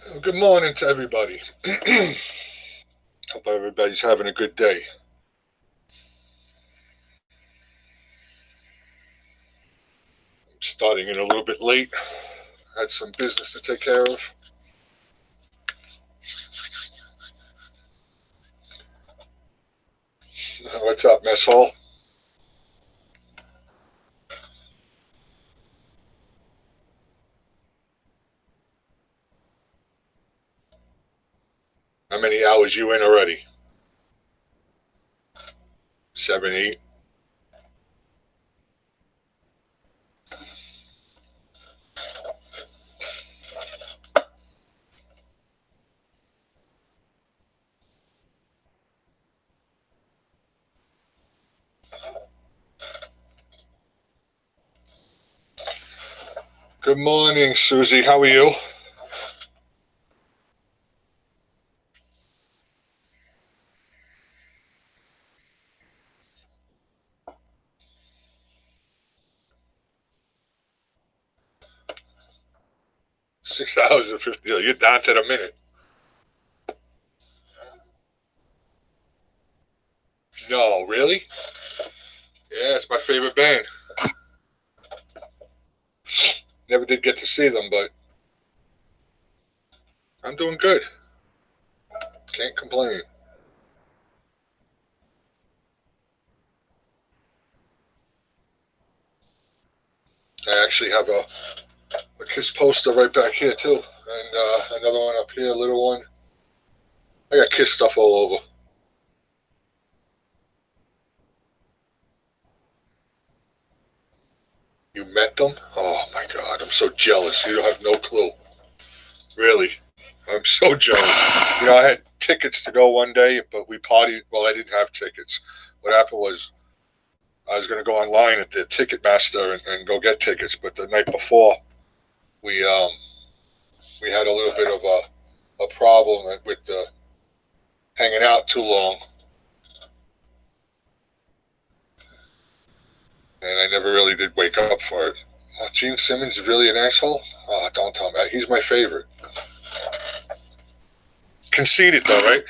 Well, good morning to everybody. Hope everybody's having a good day. I'm starting in a little bit late. Had some business to take care of. What's up, mess hall? How many hours you in already? 7, 8. Good morning, Susie. How are you? 6 hours and 50. You're down to the minute. No, really? Yeah, it's my favorite band. Never did get to see them, but I'm doing good. Can't complain. I actually have a Kiss poster right back here too, and another one up here, a little one. I got Kiss stuff all over. You met them? Oh my God, I'm so jealous. You don't have no clue. Really, I'm so jealous. I had tickets to go one day, but we partied. Well, I didn't have tickets. What happened was I was going to go online at the Ticketmaster and go get tickets, but the night before we um we had a little bit of a problem with hanging out too long, and I never really did wake up for it. Gene Simmons is really an asshole. Oh, don't tell me. He's my favorite. Conceited though, right?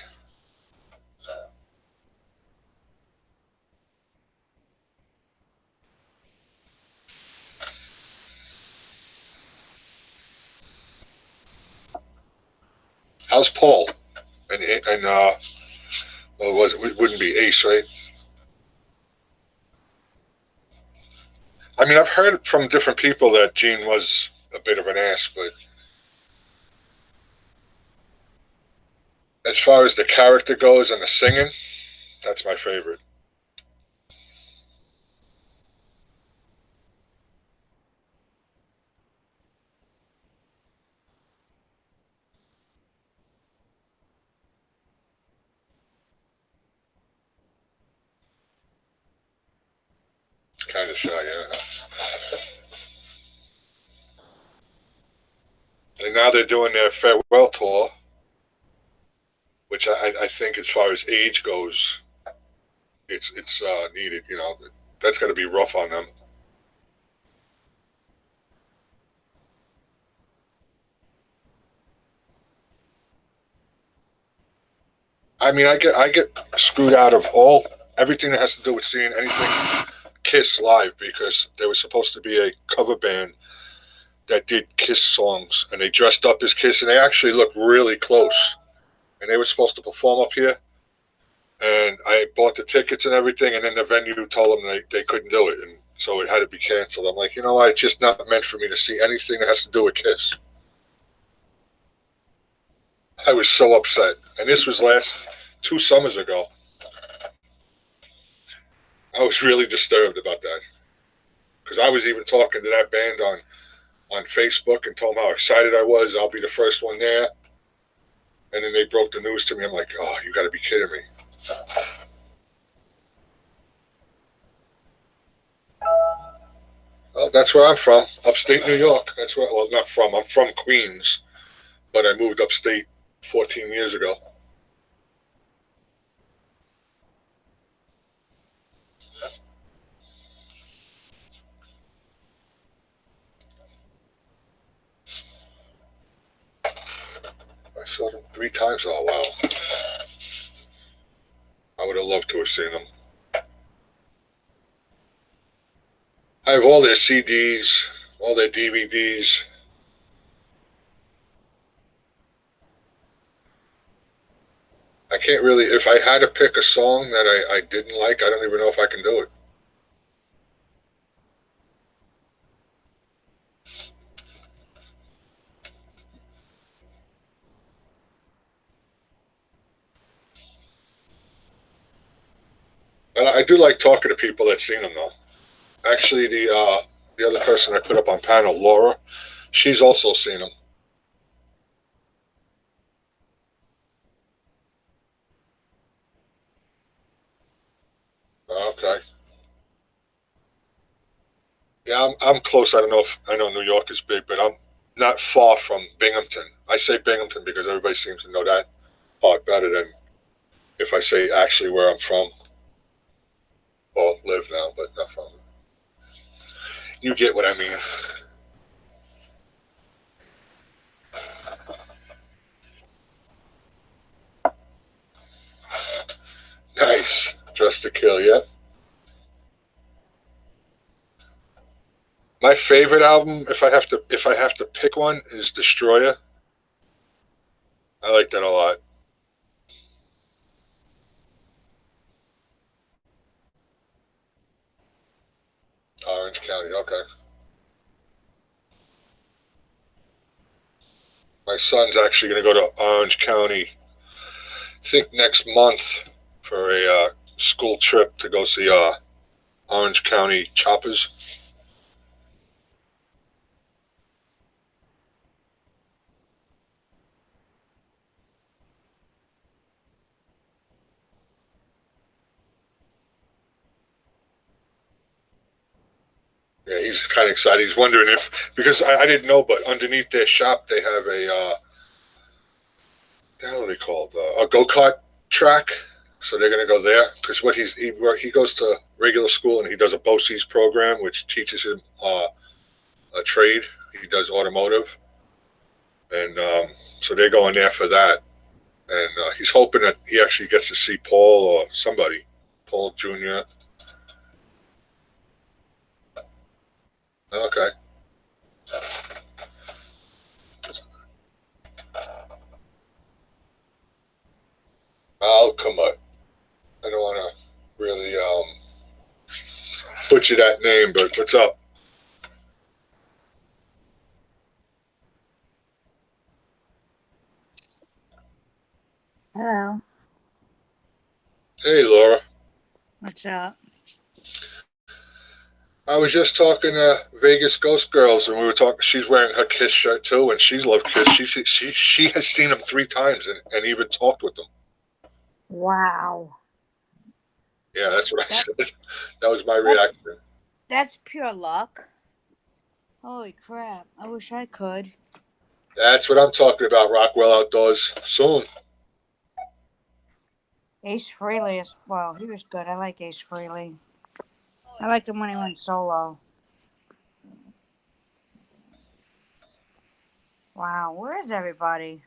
How's Paul? And well, it wouldn't be Ace, right? I mean, I've heard from different people that Gene was a bit of an ass, but as far as the character goes and the singing, that's my favorite. Kind of shy, yeah. And now they're doing their farewell tour, which I think, as far as age goes, it's needed. That's got to be rough on them. I mean, I get screwed out of everything that has to do with seeing anything Kiss live because they were supposed to be a cover band that did Kiss songs, and they dressed up as Kiss, and they actually looked really close. And they were supposed to perform up here, and I bought the tickets and everything, and then the venue told them they couldn't do it, and so it had to be canceled. I'm like, you know what? It's just not meant for me to see anything that has to do with Kiss. I was so upset, and this was last 2 summers ago. I was really disturbed about that because I was even talking to that band on Facebook and told them how excited I was. I'll be the first one there. And then they broke the news to me. I'm like, oh, you got to be kidding me. Well, that's where I'm from, upstate New York. That's where, well, not from. I'm from Queens, but I moved upstate 14 years ago. 3 times. Oh wow! I would have loved to have seen them. I have all their CDs, all their DVDs. I can't really. If I had to pick a song that I didn't like, I don't even know if I can do it. And I do like talking to people that seen them though. Actually, the other person I put up on panel, Laura, she's also seen them. Okay. Yeah, I'm close. I don't know if I know New York is big, but I'm not far from Binghamton. I say Binghamton because everybody seems to know that part better than if I say actually where I'm from or live now, but not from. You get what I mean. Nice. Dress to Kill, yeah. My favorite album, if I have to pick one, is Destroyer. I like that a lot. Orange County, okay. My son's actually going to go to Orange County, I think next month, for a school trip to go see Orange County Choppers. Yeah, he's kind of excited. He's wondering if, because I didn't know, but underneath their shop they have a, what the hell are they called? A go kart track. So they're going to go there because he goes to regular school and he does a BOCES program which teaches him a trade. He does automotive, and so they're going there for that. And he's hoping that he actually gets to see Paul or somebody, Paul Jr. Okay, I'll come up. I don't want to really butcher that name, but what's up? Hello. Hey, Laura. What's up? I was just talking to Vegas Ghost Girls, and we were talking. She's wearing her Kiss shirt too, and she's loved Kiss. She has seen them 3 times and even talked with them. Wow. Yeah, that's what I That, said. That was my that reaction. that's pure luck. Holy crap. I wish I could. That's what I'm talking about. Rockwell Outdoors soon. Ace Frehley is, well, he was good. I like Ace Frehley. I liked him when he went solo. Wow. Where is everybody?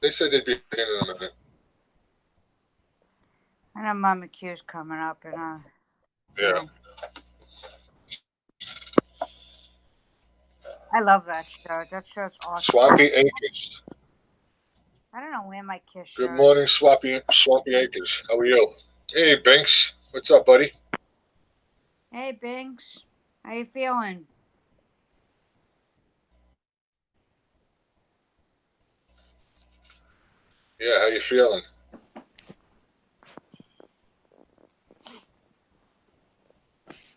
They said they'd be in a minute. I know Mama Q's coming up and Yeah. I love that shirt. That shirt's awesome. Swampy Acres. I don't know where my Kiss Good shirt. morning, Swampy Acres. How are you? Hey, Banks. What's up, buddy? Hey Binks. How you feeling? Yeah, how you feeling?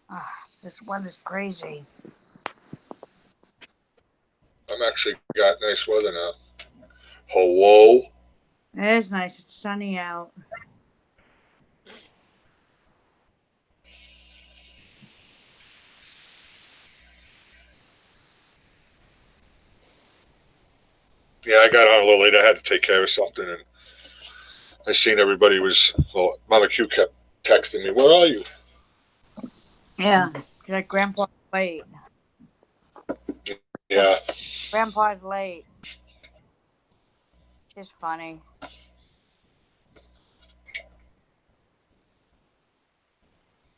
Ah, this weather's crazy. I'm actually got nice weather now. Hello. It is nice. It's sunny out. Yeah, I got on a little late. I had to take care of something, and I seen everybody was. Well, Mama Q kept texting me. Where are you? Yeah. Like Grandpa's late. Yeah. Grandpa's late. She's funny.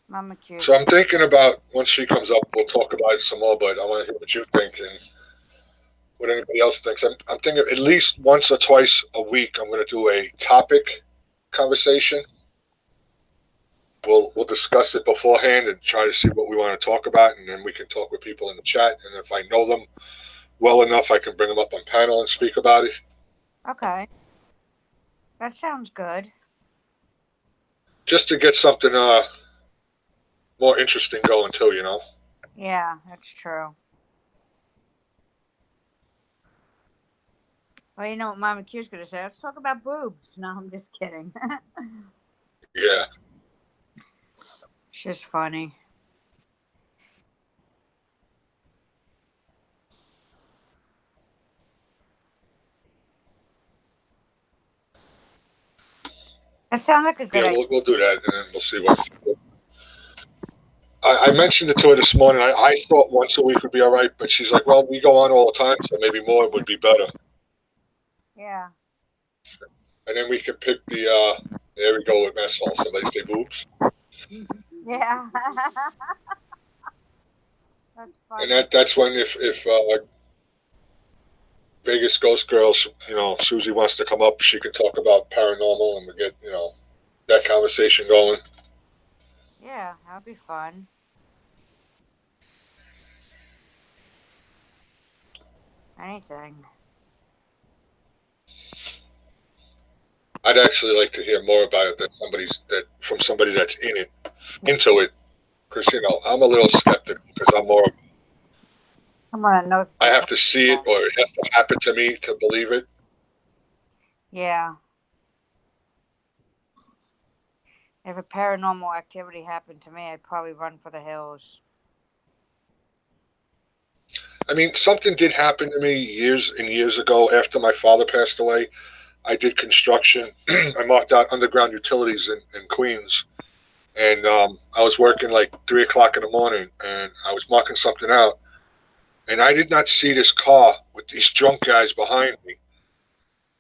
Mama Q. So I'm thinking about once she comes up, we'll talk about it some more. But I want to hear what you think and what anybody else thinks. I'm thinking at least once or twice a week, I'm going to do a topic conversation. We'll discuss it beforehand and try to see what we want to talk about, and then we can talk with people in the chat. And if I know them well enough, I can bring them up on panel and speak about it. Okay. That sounds good. Just to get something more interesting going too, you know. Yeah, that's true. Well, you know what Mama Q's going to say? Let's talk about boobs. No, I'm just kidding. Yeah. She's funny. That sounds like a good Yeah, idea. we'll do that, and then we'll see what. I mentioned it to her this morning. I thought once a week would be all right, but she's like, "Well, we go on all the time, so maybe more would be better." Yeah. And then we could pick the. There we go with mess hall. Somebody say boobs, Yeah. That's funny. and that's when if Vegas Ghost Girls, you know, Susie wants to come up, she can talk about paranormal, and we get that conversation going. Yeah, that would be fun. Anything. I'd actually like to hear more about it from somebody that's into it, because I'm a little skeptical because I'm more. I'm gonna note. I have to see it or it has to happen to me to believe it. Yeah. If a paranormal activity happened to me, I'd probably run for the hills. I mean, something did happen to me years and years ago after my father passed away. I did construction. I marked out underground utilities in Queens, and I was working like 3 o'clock in the morning, and I was marking something out, and I did not see this car with these drunk guys behind me.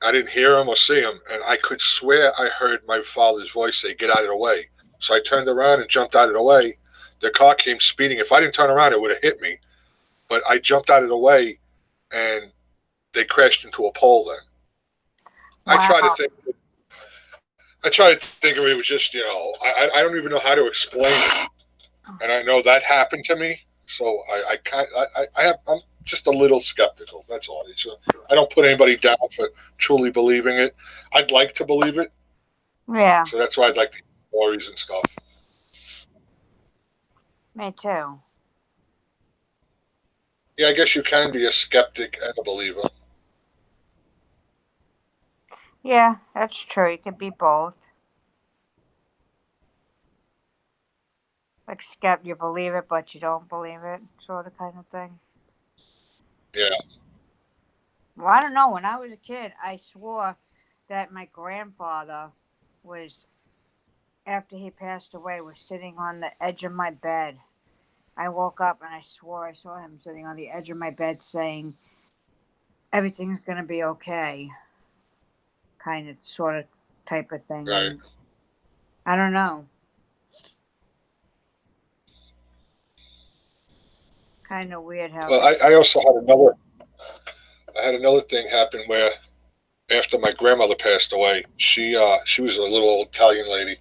I didn't hear him or see him, and I could swear I heard my father's voice say, "Get out of the way." So I turned around and jumped out of the way. The car came speeding. If I didn't turn around, it would have hit me. But I jumped out of the way, and they crashed into a pole. Then I Wow. tried to think. I tried to think of it was just I don't even know how to explain it, and I know that happened to me. So I'm just a little skeptical. That's all. I don't put anybody down for truly believing it. I'd like to believe it. Yeah. So that's why I'd like to hear stories and stuff. Me too. Yeah, I guess you can be a skeptic and a believer. Yeah, that's true. You could be both. Like you believe it, but you don't believe it, sort of kind of thing. Yeah. Well, I don't know. When I was a kid, I swore that my grandfather was, after he passed away, was sitting on the edge of my bed. I woke up and I swore I saw him sitting on the edge of my bed saying, "Everything's gonna be okay," kind of, sort of, type of thing. Right. And I don't know. Kind of weird how. Well, I also had another thing happen where after my grandmother passed away, she was a little old Italian lady,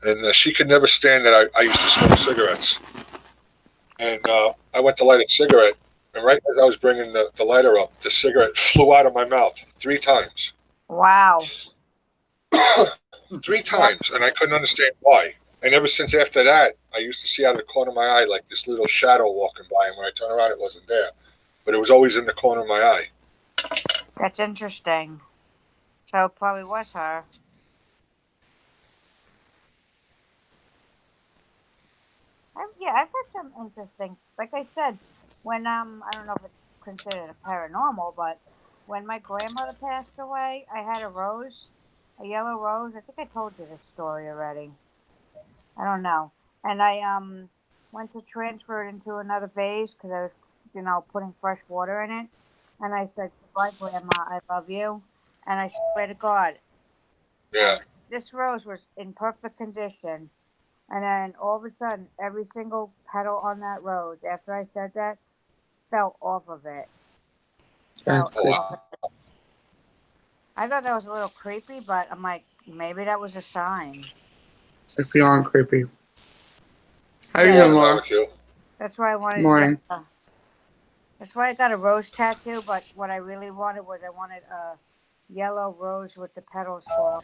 and she could never stand that I used to smoke cigarettes. And I went to light a cigarette, and right as I was bringing the lighter up, the cigarette flew out of my mouth 3 times. Wow. 3 times, and I couldn't understand why. And ever since after that, I used to see out of the corner of my eye like this little shadow walking by, and when I turned around, it wasn't there, but it was always in the corner of my eye. That's interesting. So it probably was her. Yeah, I've heard some interesting. Like I said, when I don't know if it's considered a paranormal, but when my grandmother passed away, I had a rose, a yellow rose. I think I told you this story already. I don't know. And I went to transfer it into another vase because I was, putting fresh water in it. And I said, "Goodbye, Grandma. I love you." and I swear to God, Yeah. this rose was in perfect condition. And then all of a sudden, every single petal on that rose, after I said that, fell off of it. That's Fell Oh, good. off. I thought that was a little creepy, but I'm like, maybe that was a sign. It's beyond creepy. How you Yeah, doing, morning, Laura? Mama Q. that's why I wanted to get. Morning. That's why I got a rose tattoo. But what I really wanted was I wanted a yellow rose with the petals fall.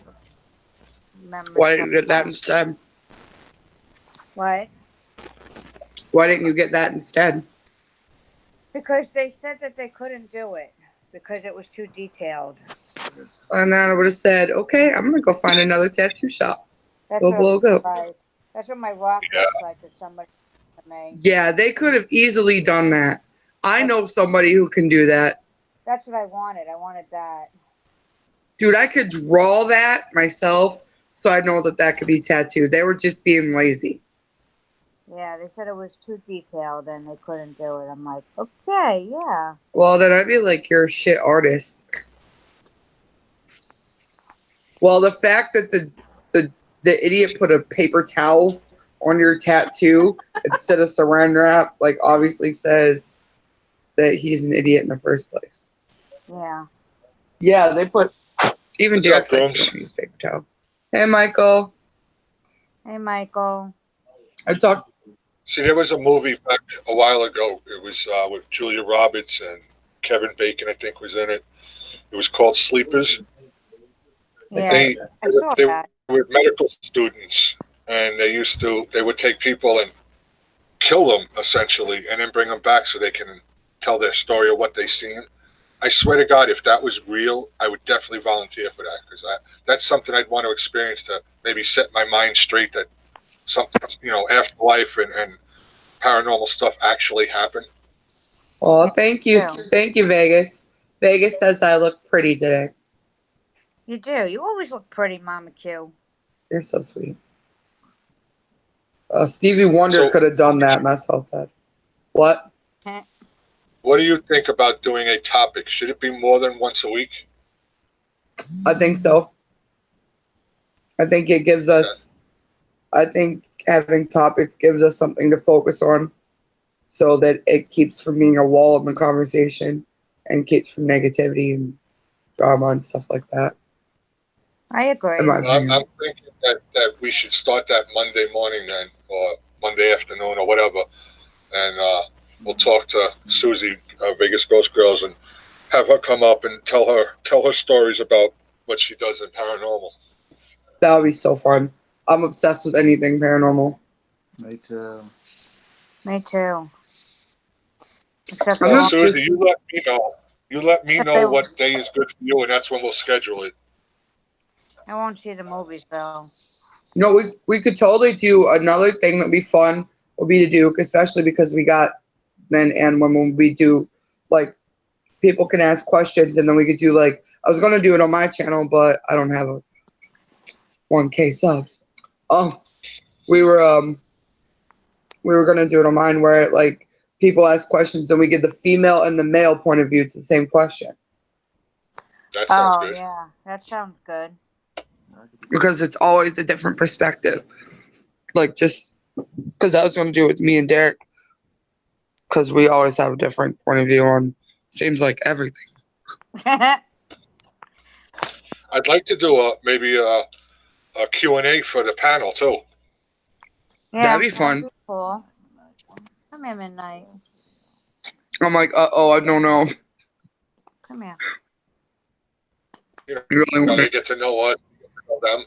Why Memory. didn't you get that instead? What? Why didn't you get that instead? Because they said that they couldn't do it because it was too detailed. And then I would have said, okay, I'm gonna go find another tattoo shop. That's Go what it blow, looks go. like. That's what my rock Yeah. looks like. If somebody to me. Yeah, they could have easily done that. I That's, know somebody who can do that. that's what I wanted. I wanted that. Dude, I could draw that myself, so I know that that could be tattooed. They were just being lazy. Yeah, they said it was too detailed and they couldn't do it. I'm like, okay, yeah. Well, then I'd be like, you're a shit artist. Well, the fact that the idiot put a paper towel on your tattoo instead of saran wrap, like, obviously says that he's an idiot in the first place. Yeah. Yeah, they put, even What's up, Derek's like, Grooms? don't use paper towel. Hey, Michael. Hey, Michael. I talked. See, there was a movie back a while ago. It was with Julia Roberts and Kevin Bacon, I think, was in it. It was called Sleepers. Yeah, They I saw they that. were medical students, and they would take people and kill them essentially, and then bring them back so they can tell their story of what they seen. I swear to God, if that was real, I would definitely volunteer for that because that's something I'd want to experience to maybe set my mind straight that something, afterlife and paranormal stuff actually happen. Oh, thank you. Yeah. Thank you, Vegas. Vegas says I look pretty today. You do. You always look pretty, Mama Q. You're so sweet. Stevie Wonder So- could have done that, Messel said. What? What do you think about doing a topic? Should it be more than once a week? I think so. I think it gives us, I think having topics gives us something to focus on so that it keeps from being a wall in the conversation and keeps from negativity and drama and stuff like that. I agree. In my I'm opinion. thinking that we should start that Monday morning then, or Monday afternoon, or whatever, and we'll talk to Susie, Vegas Ghost Girls, and have her come up and tell her stories about what she does in paranormal. That would be so fun. I'm obsessed with anything paranormal. Me too. Me too. Except I'm for not Susie, just- you let me know. You let me Okay. know what day is good for you, and that's when we'll schedule it. I won't see the movies though. No, we could totally do another thing that'd be fun would be to do, especially because we got men and women. We do like people can ask questions, and then we could do like I was gonna do it on my channel, but I don't have a 1K subs. We were gonna do it on mine where like people ask questions and we get the female and the male point of view to the same question That sounds Oh good. yeah, that sounds good. because it's always a different perspective. Like just because I was gonna do it with me and Derek because we always have a different point of view on seems like everything. I'd like to do maybe a Q&A for the panel too. Yeah, That'd be fun. Cool. Come here, Midnight. I'm like, I don't know. Come here. You really want They it? get to know us, get to know them,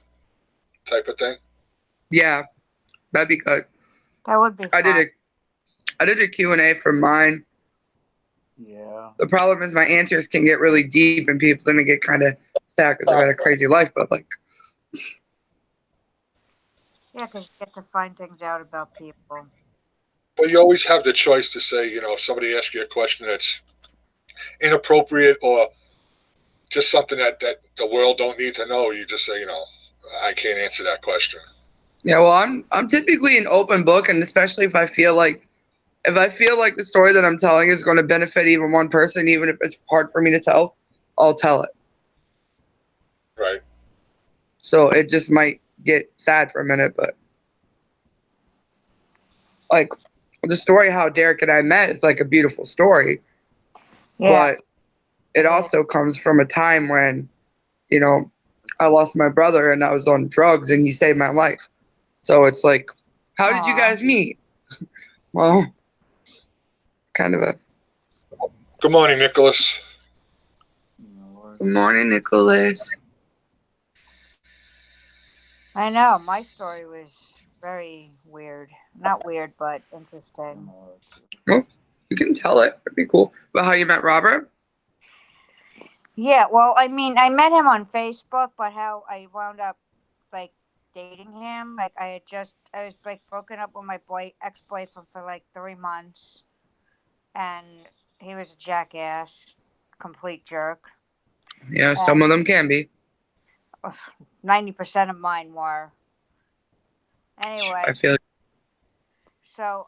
type of thing. Yeah, that'd be good. That would be fun. I did a Q&A for mine. Yeah. The problem is my answers can get really deep and people then get kind of sad because I've had a crazy life. But like, Yeah, because you get to find things out about people. But you always have the choice to say, if somebody asks you a question that's inappropriate or just something that the world don't need to know, you just say, I can't answer that question. yeah, well, I'm typically an open book, and especially if I feel like the story that I'm telling is going to benefit even one person, even if it's hard for me to tell, I'll tell it. Right. So it just might get sad for a minute, but like the story how Derek and I met is like a beautiful story, Yeah. but it also comes from a time when, you know, I lost my brother and I was on drugs and he saved my life. So it's like, how did you Aw. guys meet? Well, it's kind of a Good morning, Nicholas. good morning, Nicholas. I know. My story was very weird. Not weird, but interesting. Well, you can tell it. It'd be cool. But how you met Robert? Yeah, well, I mean, I met him on Facebook, but how I wound up like dating him, like I was like broken up with my ex-boyfriend for like 3 months, and he was a jackass, complete jerk. Yeah, And some of them can be. 90% of mine were. I Anyway, feel so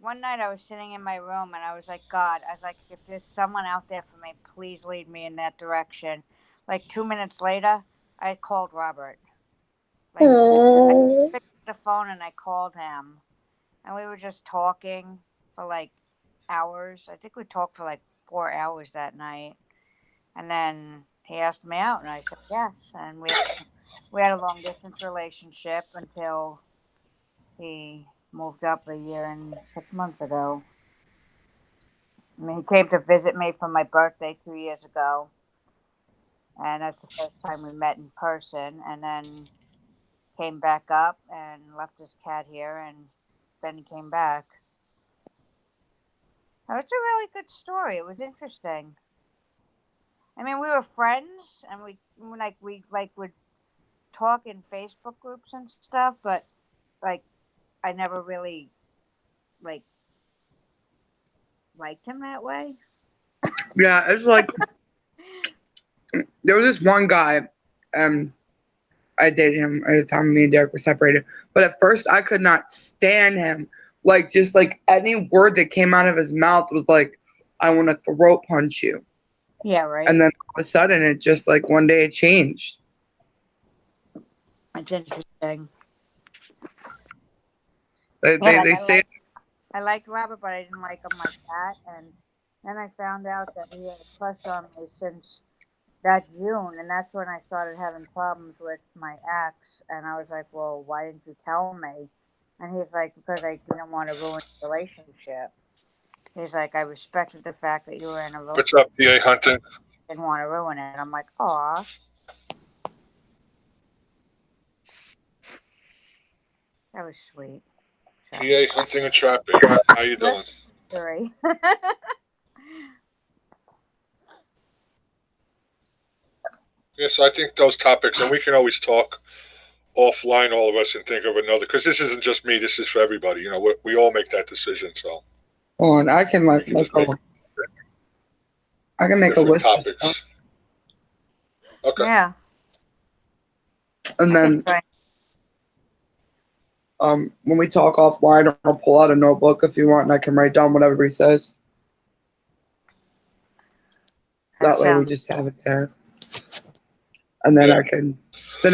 one night I was sitting in my room and I was like, God, I was like, if there's someone out there for me, please lead me in that direction. Like 2 minutes later, I called Robert. Like I picked up the phone and I called him, and we were just talking for like hours. I think we talked for like 4 hours that night, and then he asked me out, and I said yes, and we had a long distance relationship until he moved up a year and 6 months ago. I mean, he came to visit me for my birthday 2 years ago, and that's the first time we met in person. And then came back up and left his cat here, and then he came back. It was a really good story. It was interesting. I mean, we were friends, and we would talk in Facebook groups and stuff, but like I never really like liked him that way. yeah, it's like there was this one guy, I dated him at the time me and Derek were separated. But at first I could not stand him. Like just like any word that came out of his mouth was like, I want to throat punch you. Yeah, right. And then all of a sudden it just like one day it changed. It's interesting. They Yeah, they, they say I liked Robert, but I didn't like him like that. And then I found out that he had a crush on me since that June, and that's when I started having problems with my ex. And I was like, "Well, why didn't you tell me?" And he's like, "Because I didn't want to ruin the relationship." He's like, "I respected the fact that you were in a relationship, What's up, PA Hunting? didn't want to ruin it." I'm like, "Aw." That was sweet. So, PA Hunting and Trapping. How you doing? sorry. Yes, I think those topics, and we can always talk offline, all of us, and think of another. Because this isn't just me. This is for everybody. You know, we all make that decision. So on I can we like can make just make a different list of stuff. topics. Okay. Yeah. And I can then try. when we talk offline I'll pull out a notebook if you want and I can write down what everybody says. That way we sounds just have it there. And then Yeah.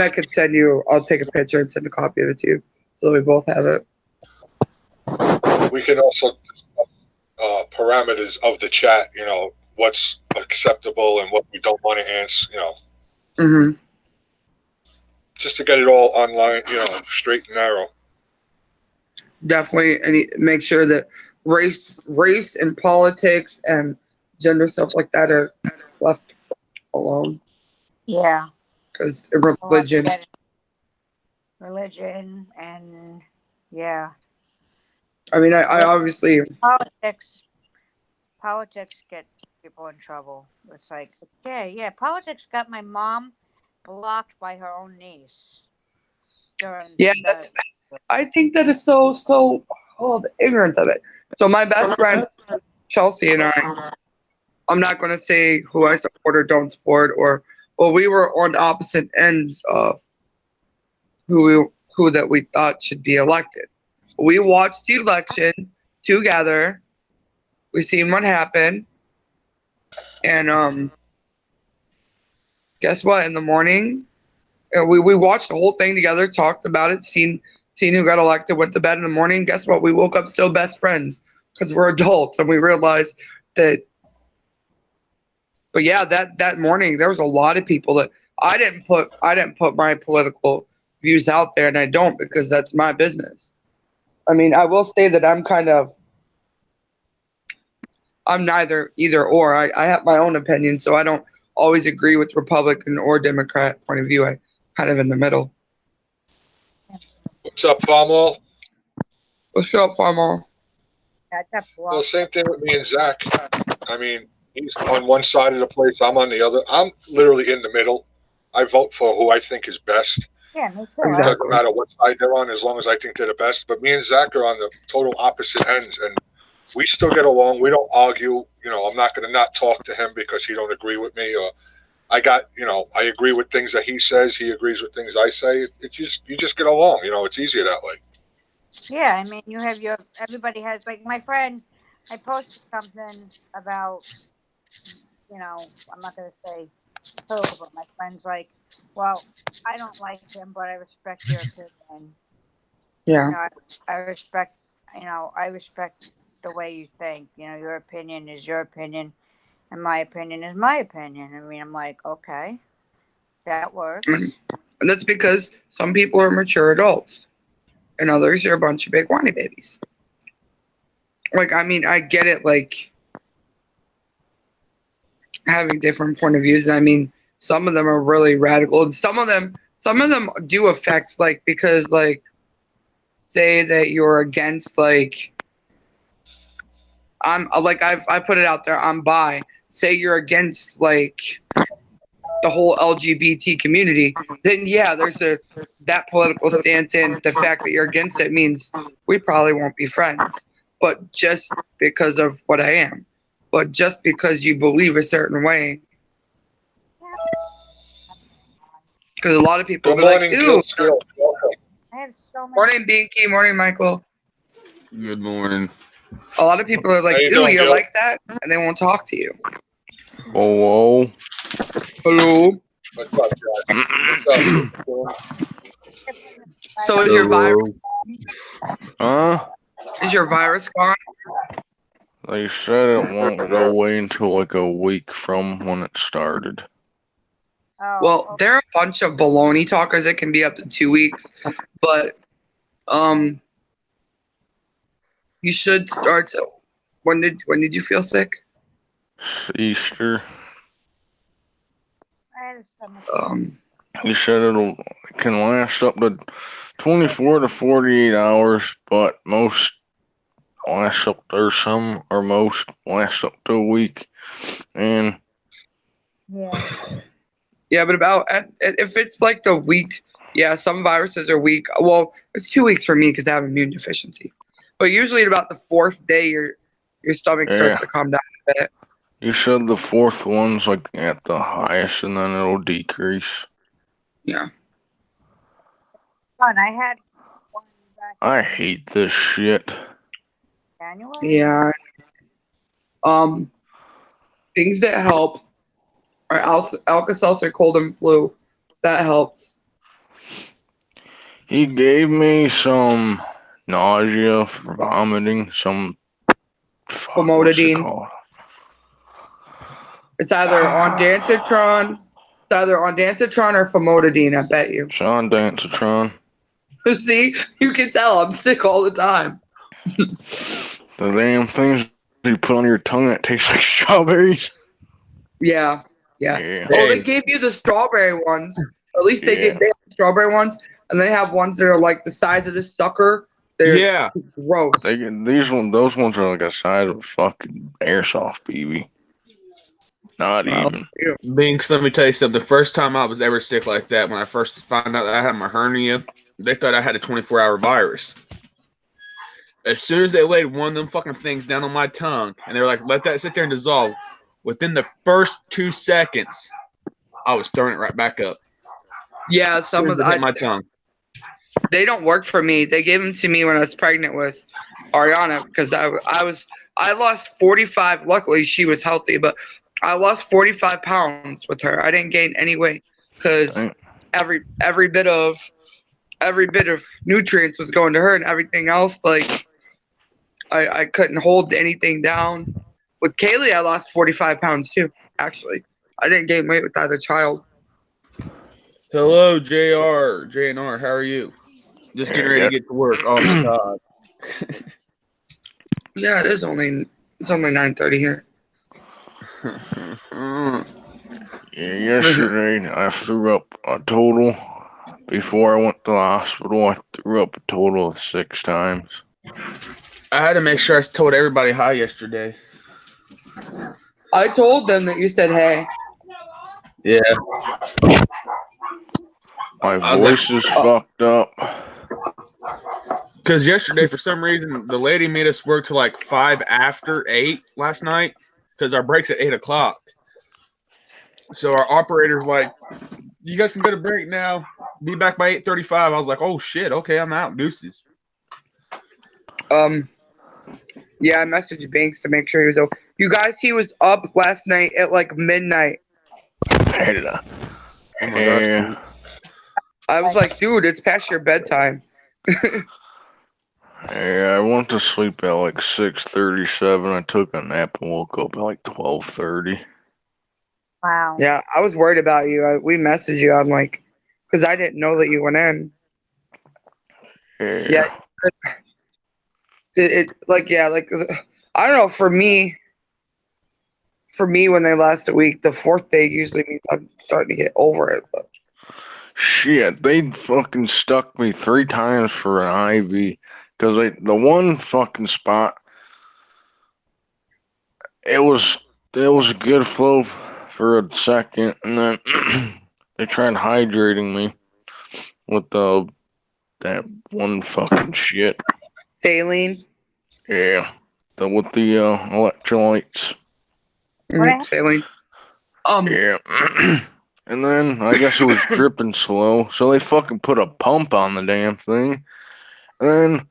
I could send you, I'll take a picture and send a copy of it to you. So we both have it. We can also parameters of the chat. You know, what's acceptable and what we don't want to answer. You know, Mm-hmm. just to get it all online. You know, straight and narrow. Definitely, and make sure that race and politics and gender stuff like that are left alone. yeah. Because We'll have to religion, get religion and yeah. I mean, I obviously, Politics get people in trouble. It's like, yeah, politics got my mom blocked by her own niece during yeah, the I think that is so, oh, the ignorance of it. So my best friend, Chelsea, and I'm not going to say who I support or don't support, but we were on opposite ends of who that we thought should be elected. We watched the election together. We seen what happened, and guess what? In the morning, we watched the whole thing together, talked about it, seen who got elected, went to bed in the morning. Guess what? We woke up still best friends because we're adults, and we realized that. But yeah, that morning there was a lot of people that I didn't put my political views out there, and I don't because that's my business. I mean, I will say that I'm neither either or. I have my own opinion, so I don't always agree with Republican or Democrat point of view. I kind of in the middle. What's up, Farmall? What's up, Farmall? That's Well, same thing with me and Zach. I mean, he's on one side of the place, I'm on the other. I'm literally in the middle. I vote for who I think is best. Yeah, me too. Exactly. It doesn't matter what side they're on, as long as I think they're the best. But me and Zach are on the total opposite ends, and we still get along. We don't argue. You know, I'm not going to not talk to him because he don't agree with me, or I agree with things that he says. He agrees with things I say. You just get along. You know, it's easier that way. Yeah, I mean, you have everybody has, like, my friend, I posted something about, I'm not going to say who, but my friend's like, well, I don't like him, but I respect your opinion. Yeah. I respect the way you think. Your opinion is your opinion, and my opinion is my opinion. I mean, I'm like, okay, that works. And that's because some people are mature adults, and others are a bunch of big whiny babies. Like, I mean, I get it, like, having different point of views. I mean, some of them are really radical, and some of them do affect, like, because, like, say that you're against, like, I put it out there, I'm bi. Say you're against, like, the whole LGBT community, then yeah, there's that political stance, and the fact that you're against it means we probably won't be friends. But just because of what I am, but just because you believe a certain way, because a lot of people Good will be morning, like, Gil "Ew." Skill. Welcome. I have so many. Morning, Binky. Morning, Michael. Good morning. A lot of people are like, How you "Ew, doing, you're Gil? like that," and they won't talk to you. Whoa, Hello. What's up, Josh? What's up? So is your virus? Huh? Is your virus gone? They said it won't go away until like a week from when it started. Oh, Well, there are a bunch of baloney talkers. It can be up to 2 weeks, but you should start. When did you feel sick? Easter. I had a stomach. He said it can last up to 24 to 48 hours, but most last up there. Some or most last up to a week, and Yeah, but if it's like the week, yeah, some viruses are weak. Well, it's 2 weeks for me because I have immune deficiency. But usually at about the 4th day, your stomach starts to calm down a bit. You said the 4th one's like at the highest, and then it'll decrease. Yeah. Fun. I had one back I in hate this shit. January. Yeah. Things that help are Alka-Seltzer cold and flu. That helps. He gave me some nausea for vomiting, some Famotidine. It's either on Dantatron or Famotidine, I bet you. Sean Dantatron. See, you can tell I'm sick all the time. The damn things you put on your tongue that taste like strawberries. Yeah. Yeah. Oh, they gave you the strawberry ones. At least they did. They have strawberry ones, and they have ones that are like the size of this sucker. They're gross. Those ones are like the size of a fucking airsoft BB. Not even. Binks, let me tell you something. The first time I was ever sick like that, when I first found out that I had my hernia, they thought I had a 24-hour virus. As soon as they laid one of them fucking things down on my tongue, and they were like, let that sit there and dissolve, within the first 2 seconds, I was throwing it right back up. Yeah, some of hit my tongue. They don't work for me. They gave them to me when I was pregnant with Ariana because I lost 45. Luckily, she was healthy, but I lost 45 pounds with her. I didn't gain any weight because Dang. every bit of nutrients was going to her, and everything else, like I couldn't hold anything down. With Kaylee, I lost 45 pounds too. Actually, I didn't gain weight with either child. Hello, JNR. How are you? Just getting ready to get to work. Oh my god. Yeah, it's only 9:30 here. Yeah, yesterday I threw up a total. Before I went to the hospital, I threw up a total of 6 times. I had to make sure I told everybody hi yesterday. I told them that you said hey. Yeah. My I was voice like, is fucked up. because yesterday, for some reason, the lady made us work till like 5 after 8 last night because our break's at 8 o'clock. So our operator's like, you guys can go to break now. Be back by 8:35. I was like, oh shit, okay, I'm out. Deuces. Yeah, I messaged Banks to make sure he was okay. You guys, he was up last night at like midnight. Oh my gosh. Yeah. I was like, dude, it's past your bedtime. Yeah, I went to sleep at like 6:37. I took a nap and woke up at like 12:30. Wow. Yeah, I was worried about you. We messaged you. I'm like, because I didn't know that you went in. Yeah. It like I don't know. For me, when they last a week, the fourth day usually means I'm starting to get over it. But Shit, they fucking stuck me 3 times for an IV. Because the one fucking spot, it was a good flow for a second, and then they tried hydrating me with that one fucking shit. saline. Yeah, with the electrolytes. What? Saline. Yeah. And then I guess it was dripping slow, so they fucking put a pump on the damn thing. And then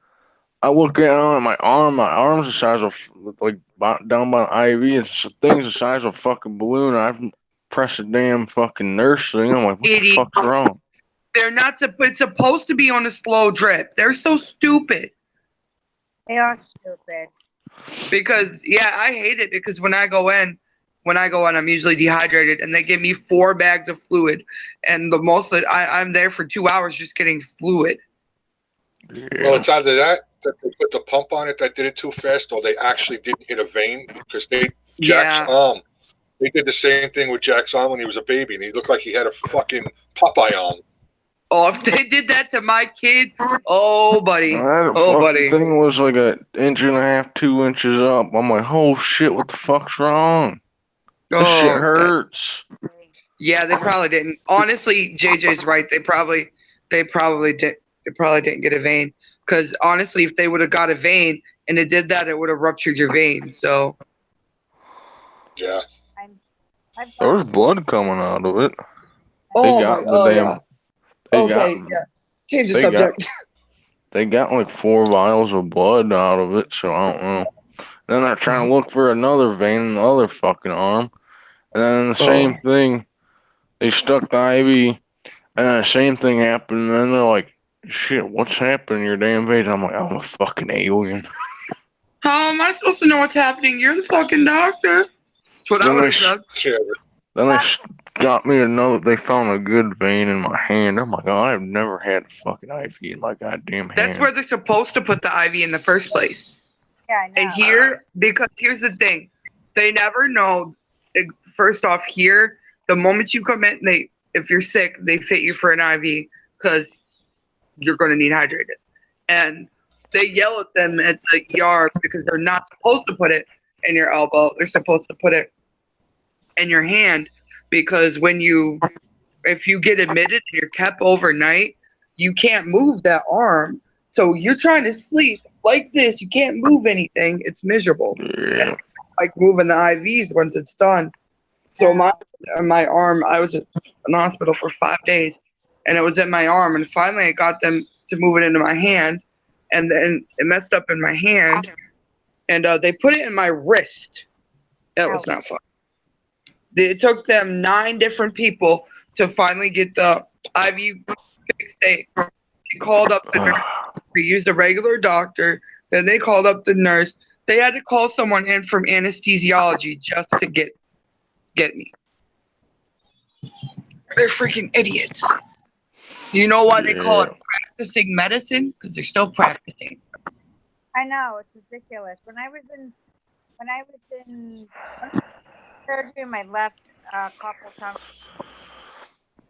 I look down at my arm. My arm's the size of like down by the IV. It's thing's the size of a fucking balloon. I press a damn fucking nurse thing. I'm like, what the Idiot. fuck's wrong? They're not. It's supposed to be on a slow drip. They're so stupid. They are stupid. Because I hate it because when I go in, I'm usually dehydrated, and they give me 4 bags of fluid, and the most that I'm there for 2 hours just getting fluid. Yeah. Well, it's either that they put the pump on it that did it too fast, or they actually didn't hit a vein because Jack's arm. They did the same thing with Jack's arm when he was a baby, and he looked like he had a fucking Popeye arm. Oh, if they did that to my kid, oh buddy, That buddy. thing was like an inch and a half, 2 inches up. I'm like, oh shit, what the fuck's wrong? This shit hurts. Yeah, they probably didn't. Honestly, JJ's right. They probably didn't get a vein. Because honestly, if they would have got a vein and it did that, it would have ruptured your vein. So Yeah. There was blood coming out of it. Oh got my the god. damn- Okay, yeah. Change the they subject. They got like 4 vials of blood out of it, so I don't know. Then they're trying to look for another vein in the other fucking arm. And then the same thing, they stuck the IV, and then the same thing happened, and then they're like, shit, what's happening in your damn veins? I'm like, I'm a fucking alien. How am I supposed to know what's happening? You're the fucking doctor. That's what I would have said. Yeah. Then they got me to know that they found a good vein in my hand. I'm like, oh, I've never had a fucking IV in my goddamn hand. That's where they're supposed to put the IV in the first place. Yeah, I know. And here, because here's the thing, they never know. First off, here, the moment you come in, if you're sick, they fit you for an IV because you're going to need hydrated. And they yell at them at the yard because they're not supposed to put it in your elbow. They're supposed to put it in your hand because if you get admitted and you're kept overnight, you can't move that arm. So you're trying to sleep like this. You can't move anything. It's miserable. Yeah. And like moving the IVs once it's done. So my arm, I was in the hospital for 5 days, and it was in my arm. And finally, I got them to move it into my hand, and then it messed up in my hand, and they put it in my wrist. That was not fun. It took them 9 different people to finally get the IV fixed. They called up the nurse. They used a regular doctor. Then they called up the nurse. They had to call someone in from anesthesiology just to get me. They're freaking idiots. You know why they call it practicing medicine? Because they're still practicing. I know, it's ridiculous. When I was in surgery, my left couple times.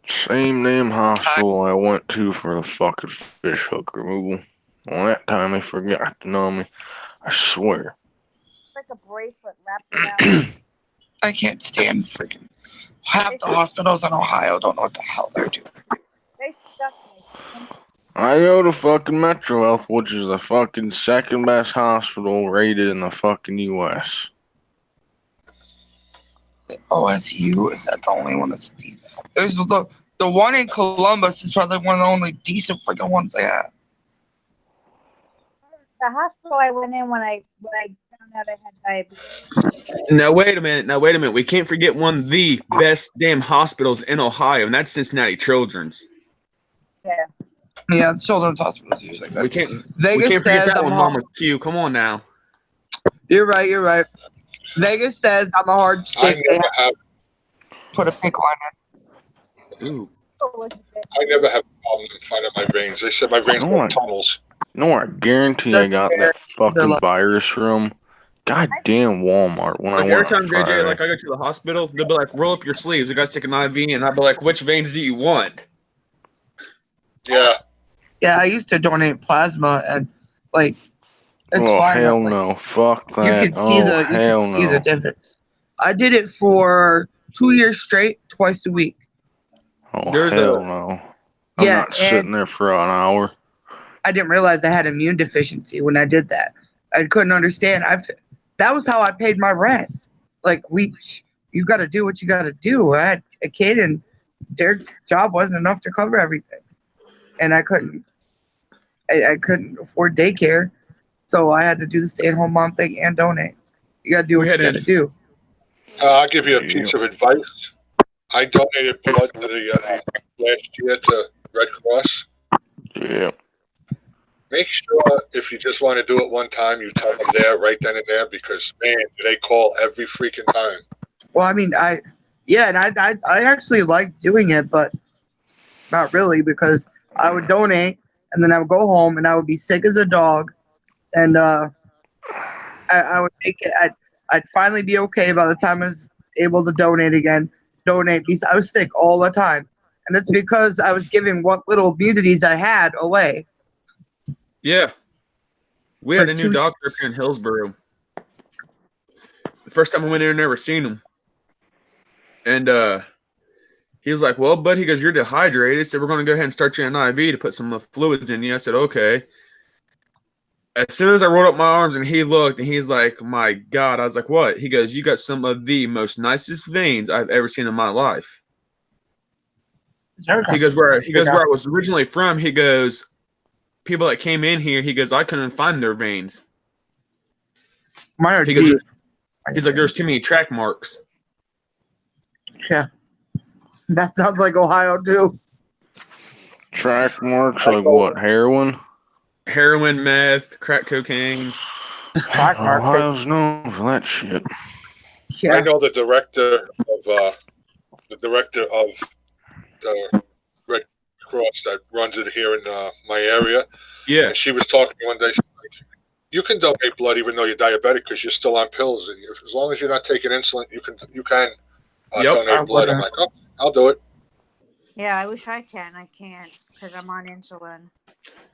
Same name hospital I went to for the fucking fish hook removal. Well, that time they forgot to know me. I swear. It's like a bracelet wrapped around. I can't stand freaking. Half the hospitals in Ohio don't know what the hell they're doing. They stuck me. I go to fucking Metro Health, which is the fucking second best hospital rated in the fucking U.S. OSU, is that the only one that's deep? There's the one in Columbus is probably one of the only decent freaking ones they have. The hospital I went in when I found out I had diabetes. Now wait a minute. We can't forget one of the best damn hospitals in Ohio, and that's Cincinnati Children's. Yeah. Yeah, children's hospitals usually good. We can't Vegas forget says that I'm one, a, Mama Q. Come on now. You're right. Vegas says I'm a hard I stick. They never have have. to put a pickle on it. Ooh. I never have problems in finding my veins. They said my veins Oh, have tunnels. No, I guarantee I That's got fair. that fucking They're like- virus from goddamn Walmart when Like I every went time on JJ, Friday. like I go to the hospital, they'll be like, "Roll up your sleeves. You guys take an IV," and I'll be like, "Which veins do you want?" Yeah. Yeah, I used to donate plasma and like it's Oh fine. hell but, like, no! Fuck that! You can see the divots. I did it for 2 years straight, twice a week. Oh There's hell a- no! I'm Yeah, not sitting there for an hour. I didn't realize I had immune deficiency when I did that. I couldn't understand. That was how I paid my rent. Like you got to do what you got to do. I had a kid, and Derek's job wasn't enough to cover everything, and I couldn't afford daycare, so I had to do the stay-at-home mom thing and donate. You got to do what you got to do. I'll give you a piece of advice. I donated blood to the last year to Red Cross. Yeah. Make sure If you just want to do it one time, you tell them there, right then and there, because man, they call every freaking time. Well, I mean, I actually liked doing it, but not really, because I would donate and then I would go home and I would be sick as a dog, and I would make it. I'd finally be okay by the time I was able to donate again. Because I was sick all the time, and it's because I was giving what little immunities I had away. Yeah. We had a new doctor up here in Hillsboro. The first time I went in, I never seen him. And he was like, "Well, bud," he goes, "you're dehydrated, so we're going to go ahead and start you an IV to put some fluids in you." I said, "Okay." As soon as I rolled up my arms and he looked and he's like, "My God." I was like, "What?" He goes, "You got some of the most nicest veins I've ever seen in my life." He goes, where I was originally from, he goes, people that came in here, he goes, I couldn't find their veins. Mine are He deep. goes, he's like, there's too many track marks. Yeah. That sounds like Ohio too. Track marks like what? Heroin? Heroin, meth, crack cocaine. Track marks. Ohio's known for that shit. Yeah. I know the director of the Red Cross that runs it here in my area. Yeah. And she was talking one day. She's like, you can donate blood even though you're diabetic because you're still on pills. As long as you're not taking insulin, you can donate blood. I'm like, oh, I'll do it. Yeah, I wish I can. I can't because I'm on insulin.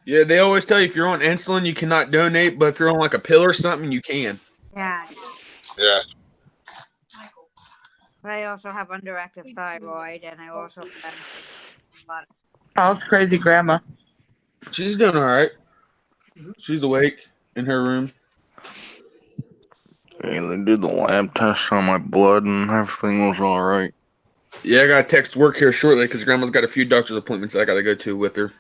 Yeah, they always tell you if you're on insulin, you cannot donate, but if you're on like a pill or something, you can. Yeah. Yeah. But I also have underactive thyroid, and I also have a lot of. How's crazy grandma? She's doing all right. She's awake in her room. Yeah, they did the lab test on my blood and everything was all right. Yeah, I got to text work here shortly because grandma's got a few doctor's appointments that I got to go to with her.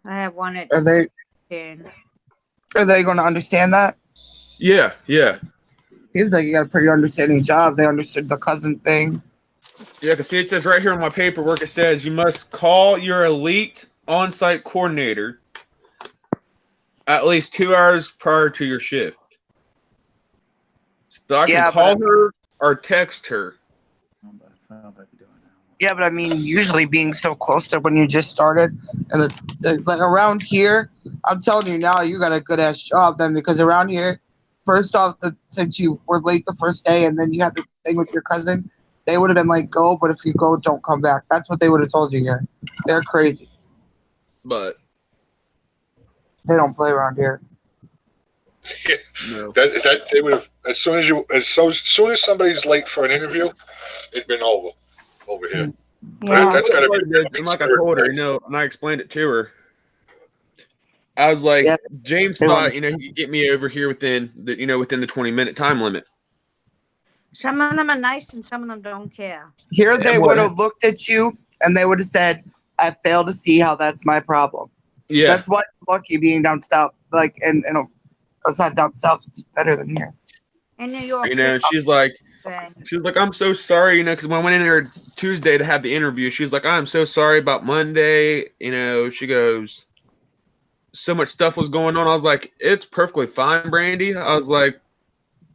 I have one at. Are they going to understand that? Yeah, yeah. Seems like you got a pretty understanding job. They understood the cousin thing. Yeah, because see, it says right here on my paperwork, it says you must call your elite on-site coordinator at least 2 hours prior to your shift. So I can Yeah, call but her or text her. yeah, but I mean, usually being so close to when you just started, and like around here, I'm telling you now, you got a good ass job then, because around here, first off, since you were late the first day, and then you had the thing with your cousin, they would have been like, go, but if you go, don't come back. That's what they would have told you here. They're crazy. But They don't play around here. no. That they would have as soon as somebody's late for an interview, it'd been over here. Yeah. That's gotta be And like I told her, and I explained it to her. I was like, Yeah. James They thought, want- he could get me over here within the 20-minute time limit. Some of them are nice and some of them don't care. Here they Yeah, would but- have looked at you and they would have said, I fail to see how that's my problem. Yeah. That's why you're lucky being down south. Like, and it's not down south, it's better than here. In New York, She's like, too, I'm so sorry, because when I went in there Tuesday to have the interview, she's like, I'm so sorry about Monday. She goes, so much stuff was going on. I was like, it's perfectly fine, Brandy. I was like,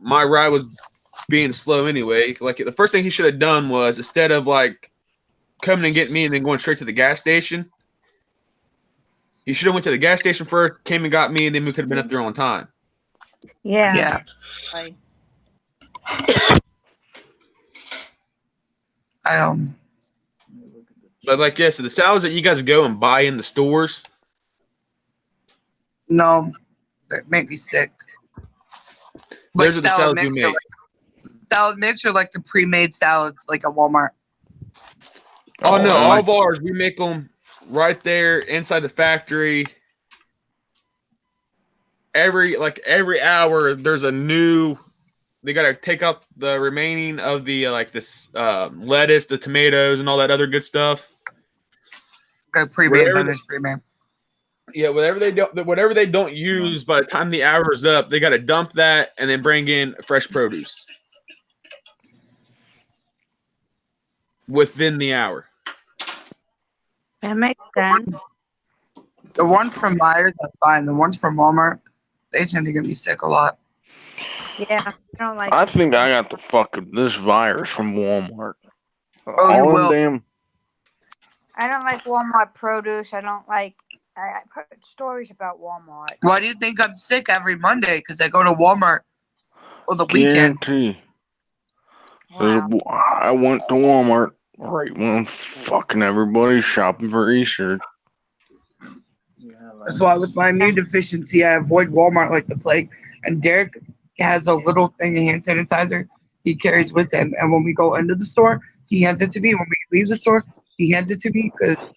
my ride was being slow anyway. Like, the first thing he should have done was, instead of like coming and getting me and then going straight to the gas station, he should have went to the gas station first, came and got me, and then we could have been up there on time. Yeah. Yeah. Like, But like, yeah, so the salads that you guys go and buy in the stores, No, that make me sick. those are the salads we mix, make. salad mix or like the pre-made salads like at Walmart. Oh no, I all like- of ours, we make them right there inside the factory. Every hour, there's a new. They gotta take out the remaining of the lettuce, the tomatoes, and all that other good stuff. Okay, pre-made, Whatever then the- it's pre-made. Yeah, whatever they don't use by the time the hour is up, they gotta dump that and then bring in fresh produce within the hour. that makes sense. The one from Myers, that's fine. The ones from Walmart, they tend to get me sick a lot. Yeah. I don't like I think I got this virus from Walmart. Oh, you All them will. damn. I don't like Walmart produce. I don't like. I've heard stories about Walmart. Why do you think I'm sick every Monday? Because I go to Walmart on the weekends. Guarantee. Wow. I went to Walmart right when fucking everybody's shopping for Easter. That's why with my immune deficiency, I avoid Walmart like the plague. And Derek has a little thing of hand sanitizer he carries with him. And when we go into the store, he hands it to me. When we leave the store, he hands it to me because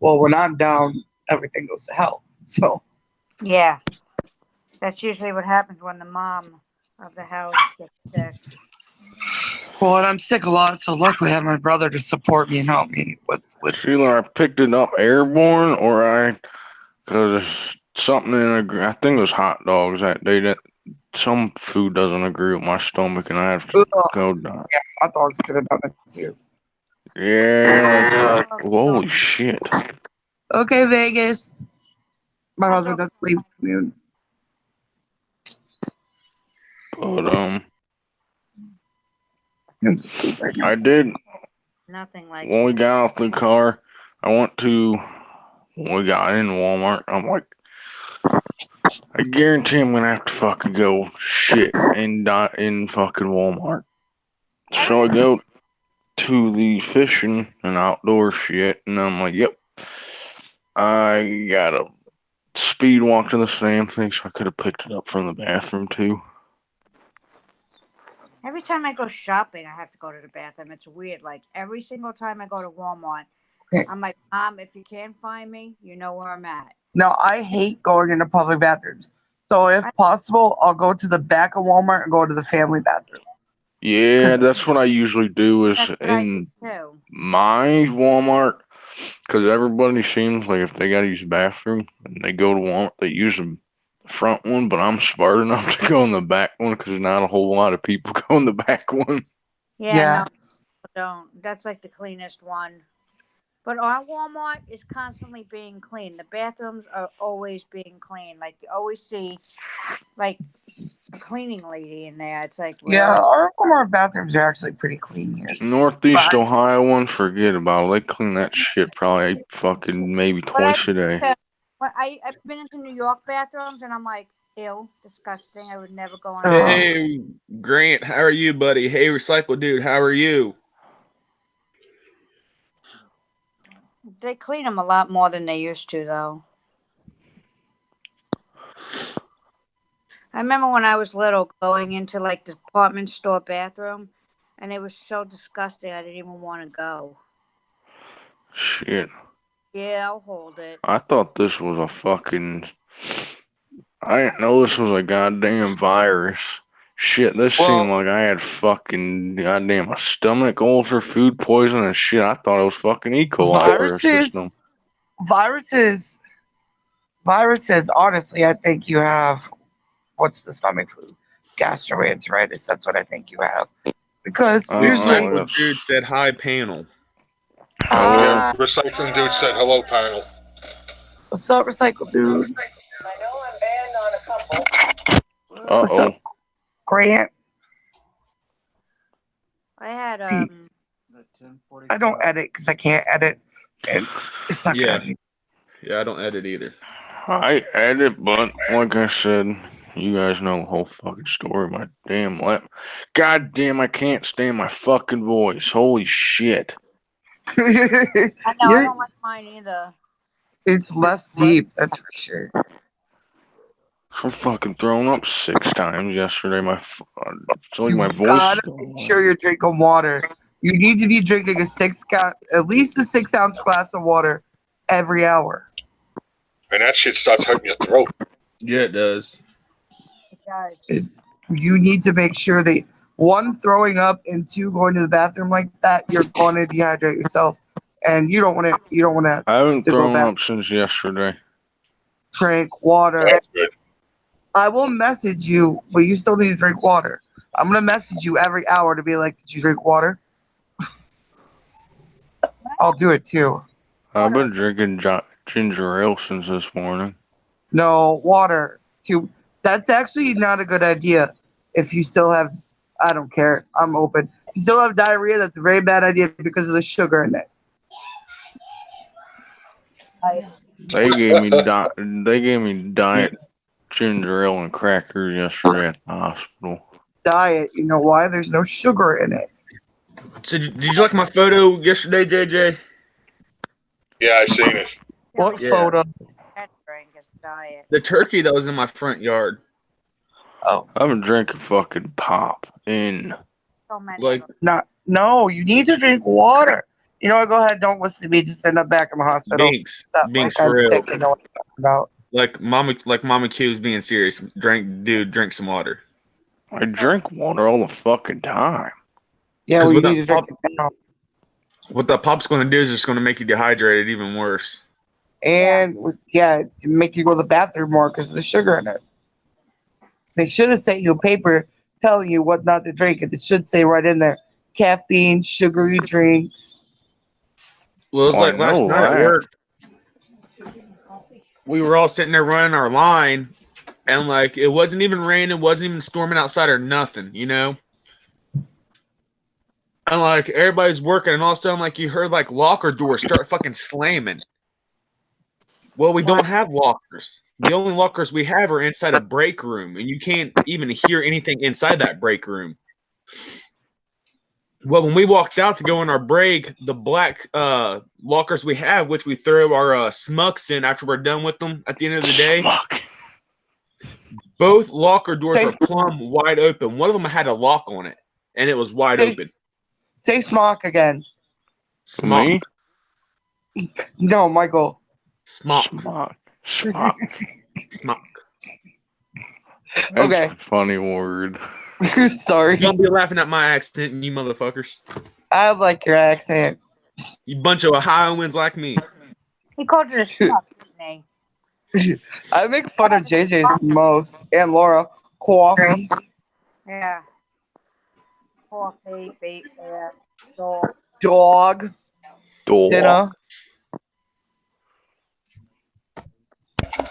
when I'm down, everything goes to hell. So, Yeah. That's usually what happens when the mom of the house gets sick. well, and I'm sick a lot. So luckily I have my brother to support me and help me with Either I picked it up airborne or because something I think it was hot dogs that day that some food doesn't agree with my stomach and I have to go down. hot dogs could have done it too. Yeah. Holy shit. Okay, Vegas. My husband doesn't leave noon. But I did Nothing like when we got off the car. When we got in Walmart, I'm like, I guarantee I'm gonna have to fucking go shit in fucking Walmart. So I go to the fishing and outdoor shit, and I'm like, yep. I got a speed walk to the same thing, so I could have picked it up from the bathroom too. Every time I go shopping, I have to go to the bathroom. It's weird. Like every single time I go to Walmart, I'm like, Mom, if you can't find me, you know where I'm at. Now, I hate going into public bathrooms. So if possible, I'll go to the back of Walmart and go to the family bathroom. Yeah, that's what I usually do is That's what I in do too. my Walmart, because everybody seems like if they got to use the bathroom and they go to Walmart, they use the front one, but I'm smart enough to go in the back one because not a whole lot of people go in the back one. Yeah, Yeah. no, don't. That's like the cleanest one. But our Walmart is constantly being cleaned. The bathrooms are always being cleaned. Like you always see, like a cleaning lady in there. It's like, Yeah, really? our bathrooms are actually pretty clean here. Northeast But- Ohio one, forget about it. They clean that shit probably fucking maybe But twice a day. I've been into New York bathrooms and I'm like, ew, disgusting. I would never go in Ugh. there. Hey, Grant, how are you, buddy? Hey, Recycle Dude, how are you? They clean them a lot more than they used to, though. I remember when I was little going into like the department store bathroom, and it was so disgusting. I didn't even want to go. Shit. Yeah, I'll hold it. I thought this was a fucking. I didn't know this was a goddamn virus. Shit, this Well- seemed like I had fucking goddamn a stomach ulcer, food poisoning, and shit. I thought it was fucking E. coli for a system. Viruses, honestly, I think you have, what's the stomach flu? Gastroenteritis, that's what I think you have. Because Oh, usually, yeah. Recycle Dude said hi, panel. Yeah, recycling dude said hello, panel. what's up, Recycle Dude? What's Uh-oh. up, Grant? I had See, I don't edit because I can't edit. And it's not Yeah. good. Yeah, I don't edit either. I edit, but like I said, you guys know the whole fucking story. My damn lap. God damn, I can't stand my fucking voice. Holy shit. I know I You're- don't like mine either. It's less deep, that's for sure. I'm fucking throwing up 6 times yesterday. It's like You my voice. gotta make sure you're drinking water. You need to be drinking at least a 6-ounce glass of water every hour. And that shit starts hurting your throat. Yeah, it does. It does. Is you need to make sure that 1, throwing up, and 2, going to the bathroom like that, you're going to dehydrate yourself, and you don't want to I haven't to go thrown back. up since yesterday. drink water. That's good. I will message you, but you still need to drink water. I'm gonna message you every hour to be like, did you drink water? I'll do it too. I've been drinking ginger ale since this morning. No, water. That's actually not a good idea. If you still have, I don't care. I'm open. If you still have diarrhea, that's a very bad idea because of the sugar in it. They gave me diet ginger ale and crackers yesterday at the hospital. Diet, you know why? There's no sugar in it. So, did you like my photo yesterday, JJ? Yeah, I seen it. What Yeah. photo? That drink is diet. The turkey that was in my front yard. Oh, I've been drinking fucking pop in. So many. Like, of them. not. No, you need to drink water. You know what? Go ahead. Don't listen to me. Just end up back in the hospital. Binks. Stop, Binks like for I'm real. sick and know what I'm talking about. Like Mama Q is being serious. Drink some water. I drink water all the fucking time. Yeah, 'Cause well, you with need to that drink it now. What that pop's going to do is it's going to make you dehydrated even worse. And to make you go to the bathroom more because of the sugar in it. They should have sent you a paper telling you what not to drink, and it should say right in there, caffeine, sugary drinks. Well, it was Oh, I like last know night at that. work. We were all sitting there running our line, and like it wasn't even raining, wasn't even storming outside or nothing, you know. And like everybody's working, and all of a sudden, like you heard like locker doors start fucking slamming. Well, we don't have lockers. The only lockers we have are inside a break room, and you can't even hear anything inside that break room. Well, when we walked out to go in our break, the black lockers we have, which we throw our smucks in after we're done with them at the end of the day, Smuck. both locker doors Say- were plumb wide open. One of them had a lock on it, and it was wide Say- open. Say smock again. Smock. Me? No, Michael. Smock. Smuck. Smuck. Smock. That's Okay. a funny word. Sorry. Don't be laughing at my accent, you motherfuckers. I like your accent. You bunch of Ohioans like me. He called it a snuff, didn't he? I make fun of JJ's most and Laura. Coffee. Yeah. Coffee, bait, yeah. Dog. Dog. Dog. Dinner.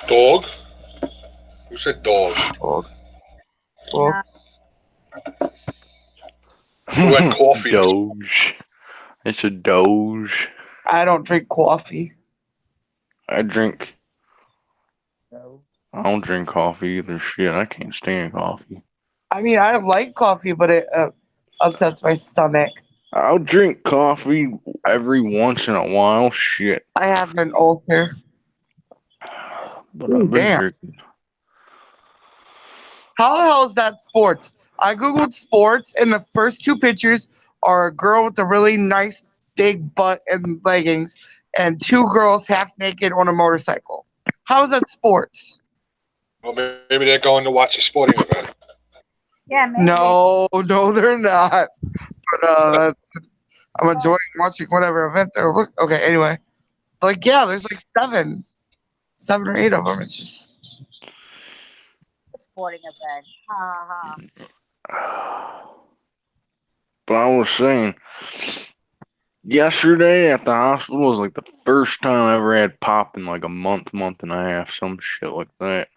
Dog? Who said dog? Dog. Dog. Nah, Who had coffee? Doge. It's a Doge. I don't drink coffee. I drink. No. I don't drink coffee either. Shit, I can't stand coffee. I mean, I like coffee, but it upsets my stomach. I'll drink coffee every once in a while. Shit. I have an ulcer. But Ooh, I've been damn. drinking. How the hell is that sports? I googled sports, and the first two pictures are a girl with a really nice big butt and leggings, and two girls half naked on a motorcycle. How is that sports? Well, maybe they're going to watch a sporting event. yeah, maybe. No, they're not. But I'm enjoying watching whatever event they're look. Okay, anyway, like yeah, there's like seven or eight of them. It's just Sporting event. Ha ha. But I was saying, yesterday at the hospital was like the first time I ever had pop in like a month and a half, some shit like that.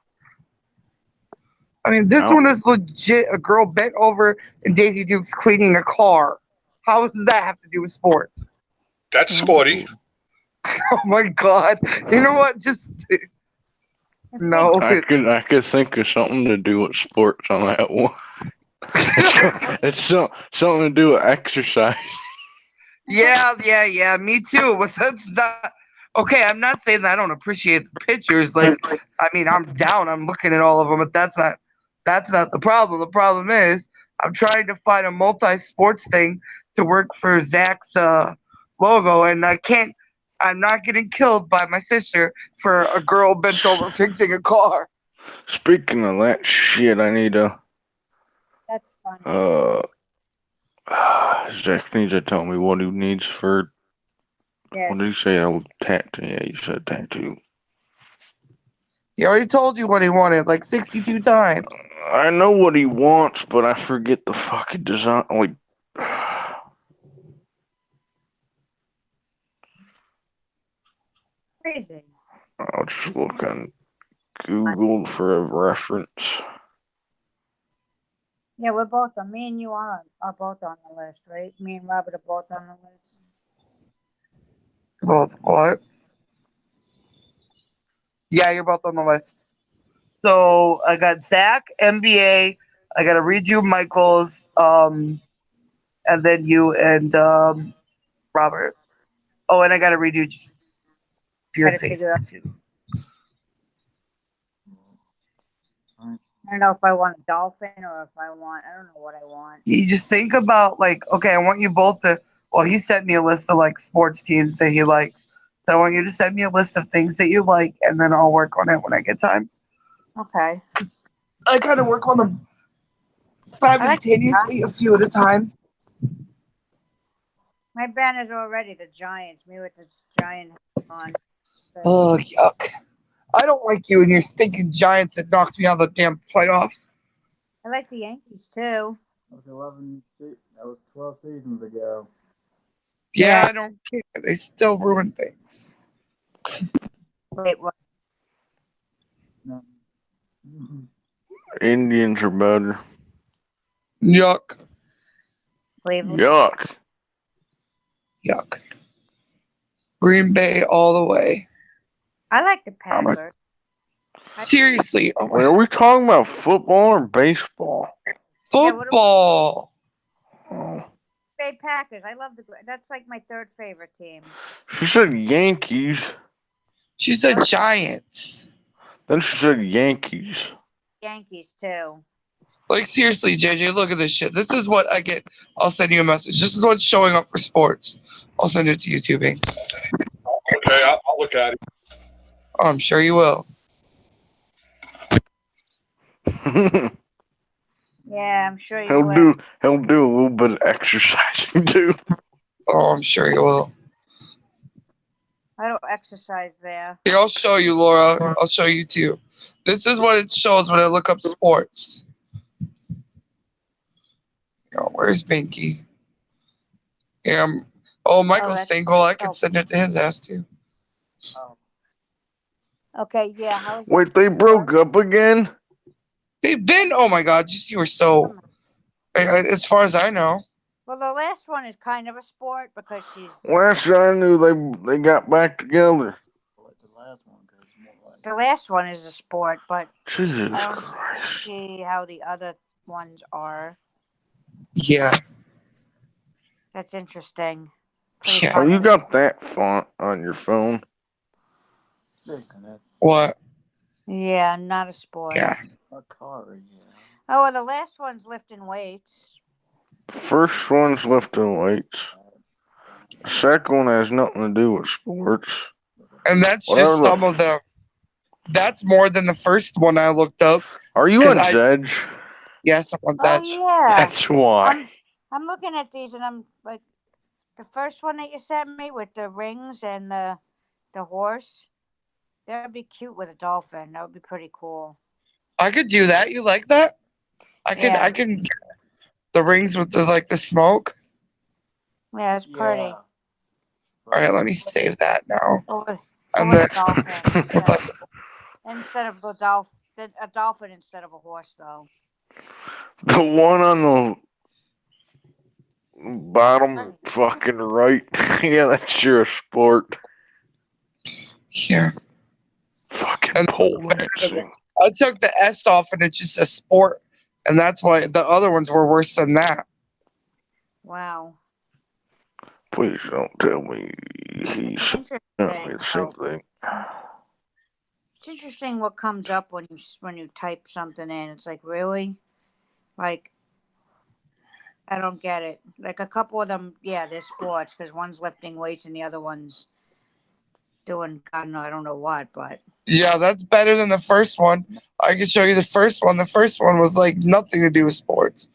I mean, this Ow. one is legit. A girl bent over and Daisy Duke's cleaning a car. How does that have to do with sports? That's sporty. Oh my god! You know what? Just no. I could think of something to do with sports on that one. It's something to do with exercise. Yeah. Me too. But that's not okay. I'm not saying that I don't appreciate the pictures. Like, I mean, I'm down. I'm looking at all of them, but that's not the problem. The problem is I'm trying to find a multi-sports thing to work for Zach's logo, and I can't. I'm not getting killed by my sister for a girl bent over fixing a car. Speaking of that shit, I need to That's funny. Zach needs to tell me what he needs for. Yeah. What did he say? A tattoo? Yeah, you said tattoo. He already told you what he wanted like 62 times. I know what he wants, but I forget the fucking design. Like, Crazy. I'll just look on Google for a reference. Yeah, we're both on. Me and you are both on the list, right? Me and Robert are both on the list. Both what? Yeah, you're both on the list. So I got Zach, NBA. I got to read you Michael's, and then you and Robert. Oh, and I got to read you your Gotta figure out. faces too. I don't know if I want a dolphin or if I don't know what I want. You just think about like, okay, I want you both to. Well, he sent me a list of like sports teams that he likes. So I want you to send me a list of things that you like, and then I'll work on it when I get time. Okay. I kind of work on them simultaneously, a few at a time. My banner's already the Giants. Me with the Giant on. Oh, yuck. I don't like you and your stinking Giants that knocked me out of the damn playoffs. I like the Yankees too. That was 12 seasons ago. Yeah, I don't care. They still ruin things. Wait, what? No. Indians are better. Yuck. Cleveland. Yuck. Yuck. Green Bay all the way. I like the How much? Packers. Seriously. Oh Wait, my. are we talking about football or baseball? Football. Oh. Bay Packers. I love that's like my third favorite team. She said Yankees. She said Giants. Then she said Yankees. Yankees too. Like, seriously, JJ, look at this shit. This is what I get. I'll send you a message. This is what's showing up for sports. I'll send it to you too, Binks. Okay, I'll look at it. Oh, I'm sure you will. Yeah, I'm sure you He'll will. do a little bit of exercising too. Oh, I'm sure you will. I don't exercise there. Here, I'll show you, Laura. I'll show you too. This is what it shows when I look up sports. Yo, where's Binky? Yeah. Michael's that's single. I can oh. send it to his ass too. Oh. Okay, yeah. How is Wait, they broke up again? They've been. Oh my God, you were so. As far as I know. Well, the last one is kind of a sport because she's. Last I knew, they got back together. Like the last one, 'cause it's more like The last one is a sport, but Jesus I don't Christ. see how the other ones are. Yeah. That's interesting. Pretty Yeah. Oh, you funny. got that font on your phone? big, and that's What? Yeah, not a sport. Yeah. a car, yeah. Oh, well, the last one's lifting weights. The first one's lifting weights. The second one has nothing to do with sports. And that's Whatever just the- some of them. That's more than the first one I looked up. Are you 'Cause on I- Zedge? Yes, I want Oh that. yeah. That's why. I'm looking at these and I'm like, the first one that you sent me with the rings and the horse. That would be cute with a dolphin. That would be pretty cool. I could do that. You like that? I can. Yeah. I can. The rings with the smoke. Yeah, it's pretty. Yeah. All right, let me save that now. Or with And a then dolphin instead of a dolphin instead of a horse, though. The one on the bottom fucking right. Yeah, that's your sport. here, Fucking And- pole dancing. I took the S off, and it's just a sport, and that's why the other ones were worse than that. Wow. Please don't tell me he's Interesting. the same thing. It's interesting what comes up when you type something in. It's like, really? Like, I don't get it. Like a couple of them, yeah, they're sports because one's lifting weights and the other one's doing I don't know what, but Yeah, that's better than the first one. I can show you the first one. The first one was like nothing to do with sports.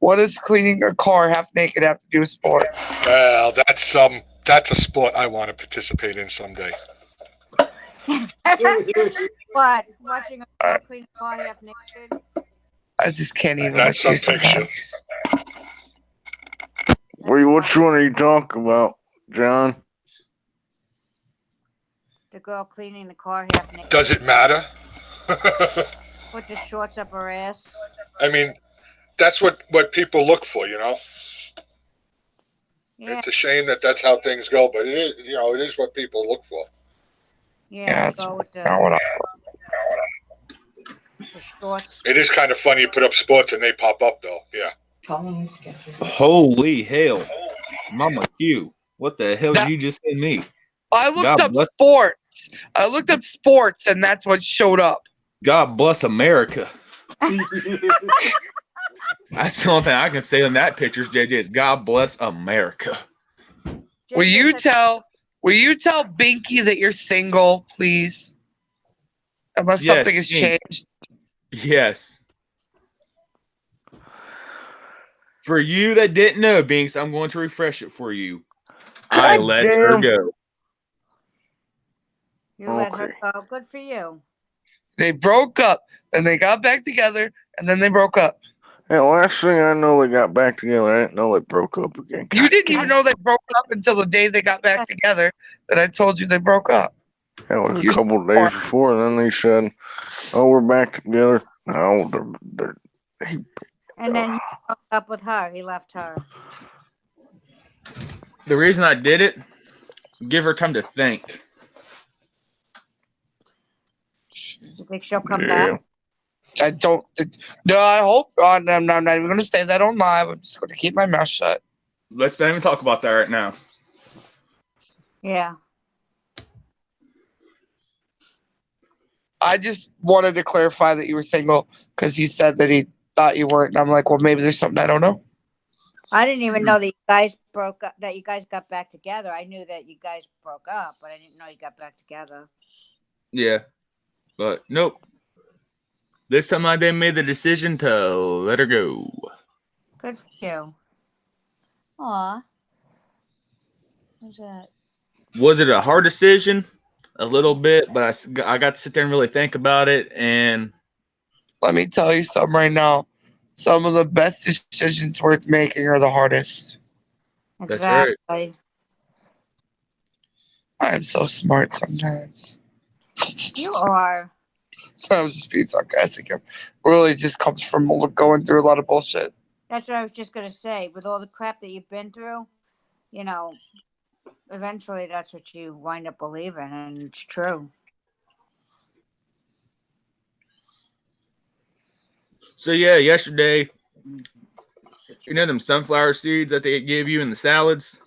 What does cleaning a car half naked have to do with sports? Well, that's a sport I want to participate in someday. what? Watching a girl clean a car half naked? I just can't even. That's look some at you picture. sometimes. Wait, which one are you talking about, John? The girl cleaning the car half naked Does it matter? with the shorts up her ass. I mean, that's what people look for, you know. Yeah, It's a shame that that's how things go, but it is, it is what people look for. Yeah, yeah. that's Go with not what the shorts. It is kind of funny you put up sports and they pop up, though. Yeah. Holy hell. Mama Q. What the hell did you just send me? I looked God up bless- sports. I looked up sports, and that's what showed up. God bless America. That's the only thing I can say on that picture, JJ, is God bless America. Will you tell Binky that you're single, please? Unless Yes, something has thanks. changed. Yes. For you that didn't know, Binks, I'm going to refresh it for you. I God let her damn. go. You let her Okay. go. Good for you. They broke up, then they got back together, and then they broke up. Hey, last thing I know, they got back together. I didn't know they broke up again. You didn't even know they broke up until the day they got back together. That I told you they broke up. It was a You- couple of days before, and then they said, "Oh, we're back together." No, And then you broke up with her. He left her. The reason I did it, give her time to think. You think she'll come yeah. back? I don't. No, I hope. I'm not even going to say that on live. I'm just going to keep my mouth shut. Let's not even talk about that right now. Yeah. I just wanted to clarify that you were single because he said that he thought you weren't, and I'm like, well, maybe there's something I don't know. I didn't even know that you guys broke up, that you guys got back together. I knew that you guys broke up, but I didn't know you got back together. Yeah. But nope. This time I then made the decision to let her go. Good for you. Aw. Who's that? Was it a hard decision? A little bit, but I got to sit there and really think about it. And Let me tell you something right now. Some of the best decisions worth making are the hardest. That's right. Exactly. I am so smart sometimes. You are. I was just being sarcastic. It really just comes from going through a lot of bullshit. That's what I was just gonna say. With all the crap that you've been through, you know, eventually that's what you wind up believing, and it's true. So yeah, yesterday, you know them sunflower seeds that they give you in the salads?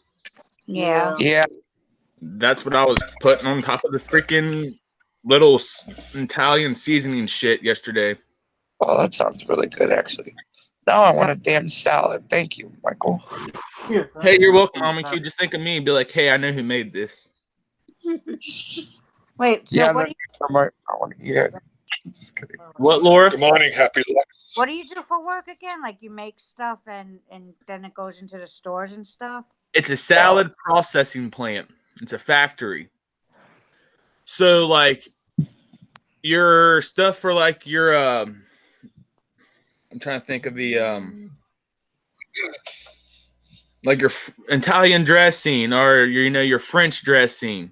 Yeah. Yeah. That's what I was putting on top of the freaking little Italian seasoning shit yesterday. Oh, that sounds really good, actually. Now I want a damn salad. Thank you, Michael. Hey, you're welcome, Mama Q. Just think of me and be like, hey, I know who made this. Wait. So Yeah, what do you I want to eat it. Just kidding. What, Laura? Good morning, happy luck. what do you do for work again? Like you make stuff and then it goes into the stores and stuff. It's a salad processing plant. It's a factory. So like your stuff for like your I'm trying to think of the like your Italian dressing or your French dressing.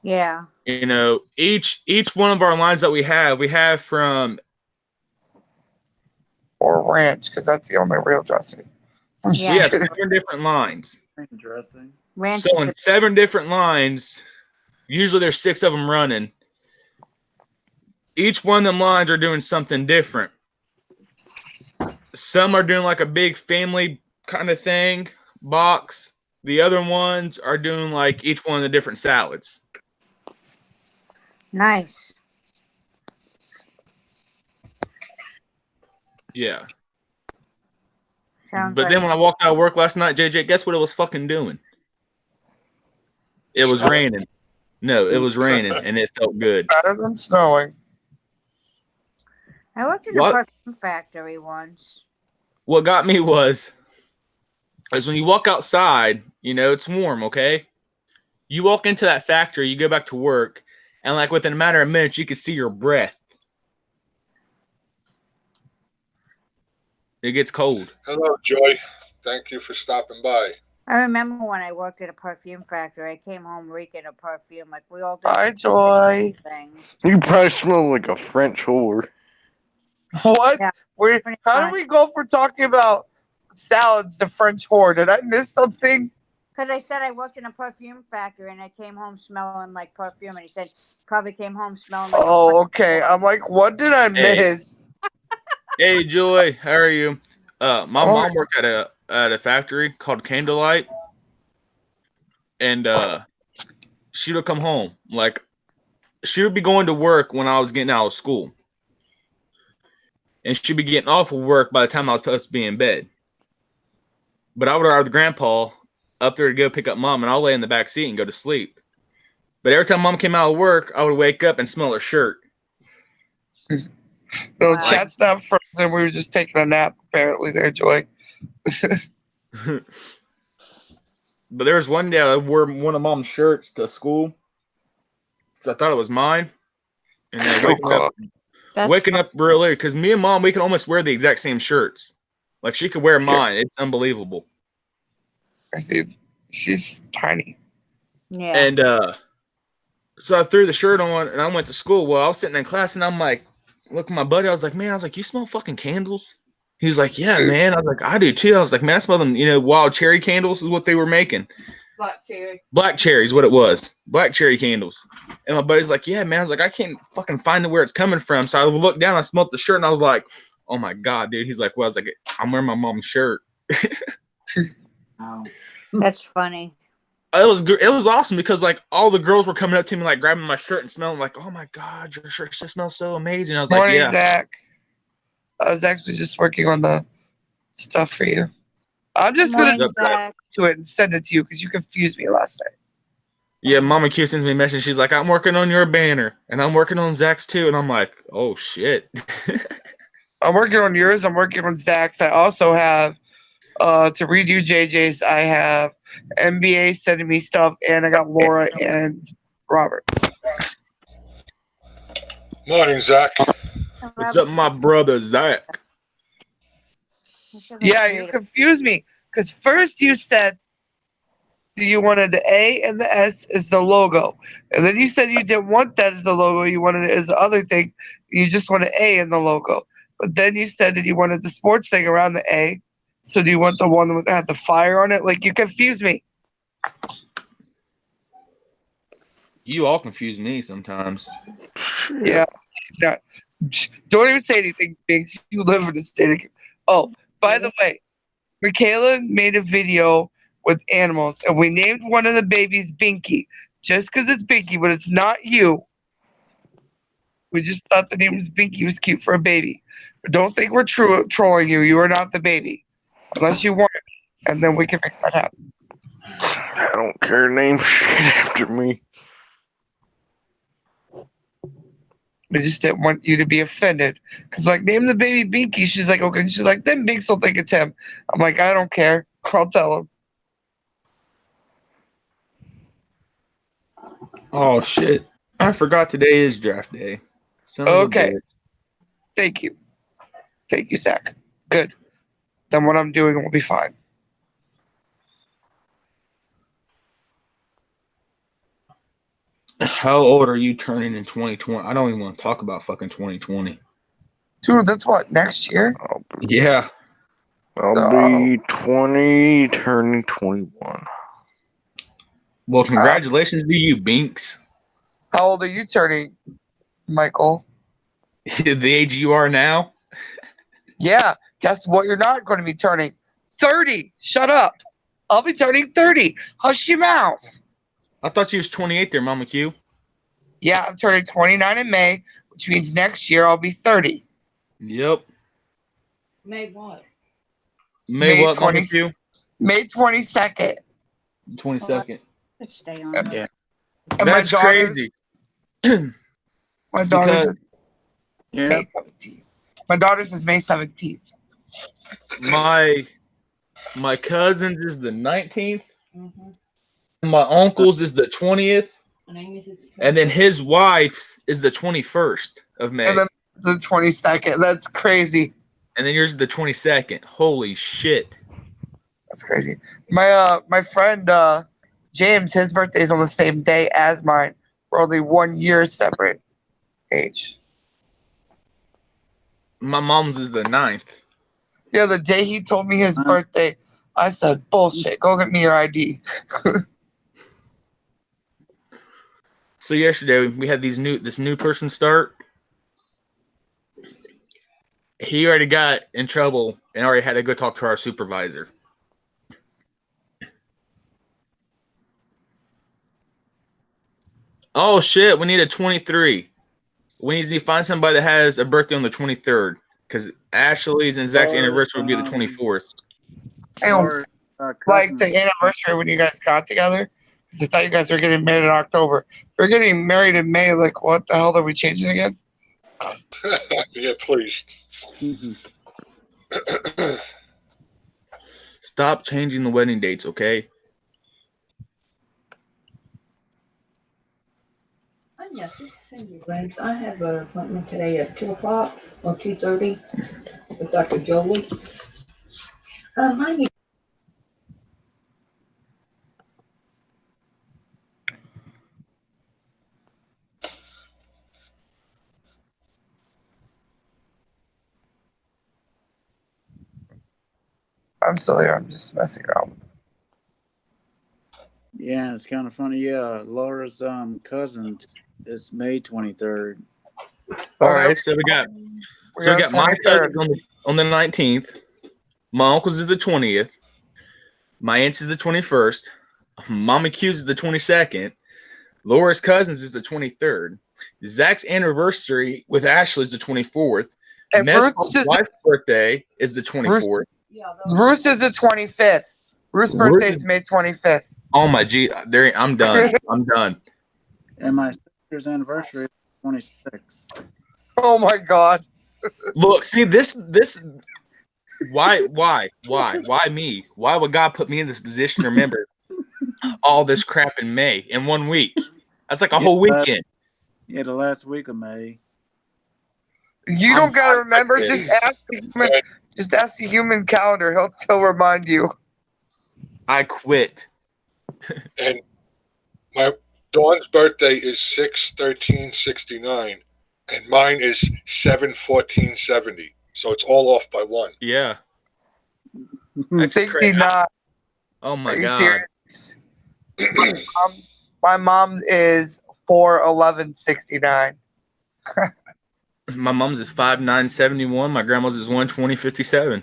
Yeah. Each one of our lines that we have from Or ranch, because that's the only real dressing. I'm just Yeah. we have kidding. 7 different lines. Dressing. Ranch. So in 7 different lines, usually there's 6 of them running. Each one of them lines are doing something different. Some are doing like a big family kind of thing, box. The other ones are doing like each one of the different salads. Nice. Yeah. Sounds But like then when I walked out of work last night, JJ, guess what it was fucking doing? It was raining. No, it was raining, and it felt good. Better than snowing. I worked in a What? perfume factory once. What got me was when you walk outside, it's warm, okay? You walk into that factory, you go back to work, and like within a matter of minutes, you can see your breath. It gets cold. Hello, Joy. Thank you for stopping by. I remember when I worked at a perfume factory. I came home reeking of perfume. Like we all did Hi, Joy. things. You probably smell like a French whore. What? Yeah. How did we go from talking about salads to French whore? Did I miss something? Because I said I worked in a perfume factory and I came home smelling like perfume, and he said probably came home smelling like. Oh, okay. I'm like, what did I miss? Hey, Joy, how are you? My mom worked at a factory called Candlelight, and she would come home like she would be going to work when I was getting out of school, and she'd be getting off of work by the time I was supposed to be in bed. But I would ride with Grandpa up there to go pick up Mom, and I'll lay in the back seat and go to sleep. But every time Mom came out of work, I would wake up and smell her shirt. No, chat's not frozen. We were just taking a nap, apparently, there, Joy. But there was one day I wore one of Mom's shirts to school, so I thought it was mine. And then waking up real late, because me and Mom, we can almost wear the exact same shirts. Like she could wear mine. It's unbelievable. I see. She's tiny. Yeah. And so I threw the shirt on and I went to school. Well, I was sitting in class and I'm like, look at my buddy. I was like, man, you smell fucking candles? He was like, yeah, man. I was like, I do too. I was like, man, I smell them, wild cherry candles is what they were making. Black cherry is what it was. Black cherry candles. And my buddy's like, yeah, man. I was like, I can't fucking find where it's coming from. So I looked down, I smelled the shirt and I was like, oh my God, dude. He's like, well, I was like, I'm wearing my mom's shirt. That's funny. It was awesome because like all the girls were coming up to me like grabbing my shirt and smelling like, oh my God, your shirt just smells so amazing. I was like, yeah. Zach. I was actually just working on the stuff for you. I'm just going to to it and send it to you because you confused me last night. Yeah, Mama Q sends me a message. She's like, I'm working on your banner and I'm working on Zach's too. And I'm like, oh shit. I'm working on yours. I'm working on Zach's. I also have to redo JJ's, I have NBA sending me stuff, and I got Laura and Robert. Morning, Zach. What's up, my brother Zach? Yeah, you confused me because first you said you wanted the A and the S as the logo, and then you said you didn't want that as the logo. You wanted it as the other thing. You just wanted A in the logo. But then you said that you wanted the sports thing around the A. So do you want the one that had the fire on it? Like, you confused me. You all confuse me sometimes. Yeah. Not, don't even say anything, Binks. You live in a state of... Oh, by the way, Michaela made a video with animals, and we named one of the babies Binky. Just because it's Binky, but it's not you. We just thought the name was Binky was cute for a baby. But don't think we're trolling you. You are not the baby. Unless you want it. And then we can make that happen. I don't care. Name shit after me. We just didn't want you to be offended. Because, like, name the baby Binky. She's like, okay. She's like, then Binks will think it's him. I'm like, I don't care. I'll tell him. Oh, shit. I forgot today is draft day. Okay. Thank you. Thank you, Zach. Good. Then what I'm doing will be fine. How old are you turning in 2020? I don't even want to talk about fucking 2020. Dude, that's what, next year? Yeah. I'll be 20, turning 21. Well, congratulations to you, Binks. How old are you turning, Michael? The age you are now? Yeah. Guess what you're not going to be turning? 30. Shut up. I'll be turning 30. Hush your mouth. I thought you was 28 there, Mama Q. Yeah, I'm turning 29 in May, which means next year I'll be 30. Yep. May what? May what, Mama Q? May 22nd. 22nd. Let's stay on. Yeah. And That's crazy. My daughter's Yeah. May 17th. My daughter's is May 17th. My cousin's is the 19th. Mm-hmm. My uncle's is the 20th. And then his wife's is the 21st of May. And then the 22nd. That's crazy. And then yours is the 22nd. Holy shit. That's crazy. My friend James, his birthday's on the same day as mine. We're only 1 year separate age. My mom's is the 9th. Yeah, the day he told me his birthday, I said, bullshit, go get me your ID. So yesterday we had this new person start. He already got in trouble and already had to go talk to our supervisor. Oh shit, we need a 23. We need to find somebody that has a birthday on the 23rd. Because Ashley's and Zach's anniversary would be the 24th. I don't like the anniversary when you guys got together. Because I thought you guys were getting married in October. If we're getting married in May, like, what the hell are we changing again? Yeah, please. Stop changing the wedding dates, okay? I have an appointment today at 2 o'clock or 2:30 with Dr. Jolie. I need I'm still here. I'm just messing around with it. Yeah, it's kind of funny. Yeah, Laura's cousin is May 23rd. All right, so we got my cousin on the 19th. My uncle's is the 20th. My aunt's is the 21st. Mama Q's is the 22nd. Laura's cousins is the 23rd. Zach's anniversary with Ashley is the 24th. And Mez's Bruce's wife's birthday is the 24th. Bruce is the 25th. Bruce's birthday is May 25th. Oh my G, I'm done. I'm done. And my sister's anniversary is 26. Oh my God. Look, see this Why me? Why would God put me in this position to remember all this crap in May in 1 week? That's like a whole weekend. Yeah, the last week of May. You don't gotta remember. Just ask the human calendar. He'll still remind you. I quit. And my Dawn's birthday is 6/13/69, and mine is 7/14/70. So it's all off by one. Yeah. That's 69. Oh my Are you God. serious? My mom is 4/11/69. My mom's is 5/9/71. My grandma's is 1/20/57.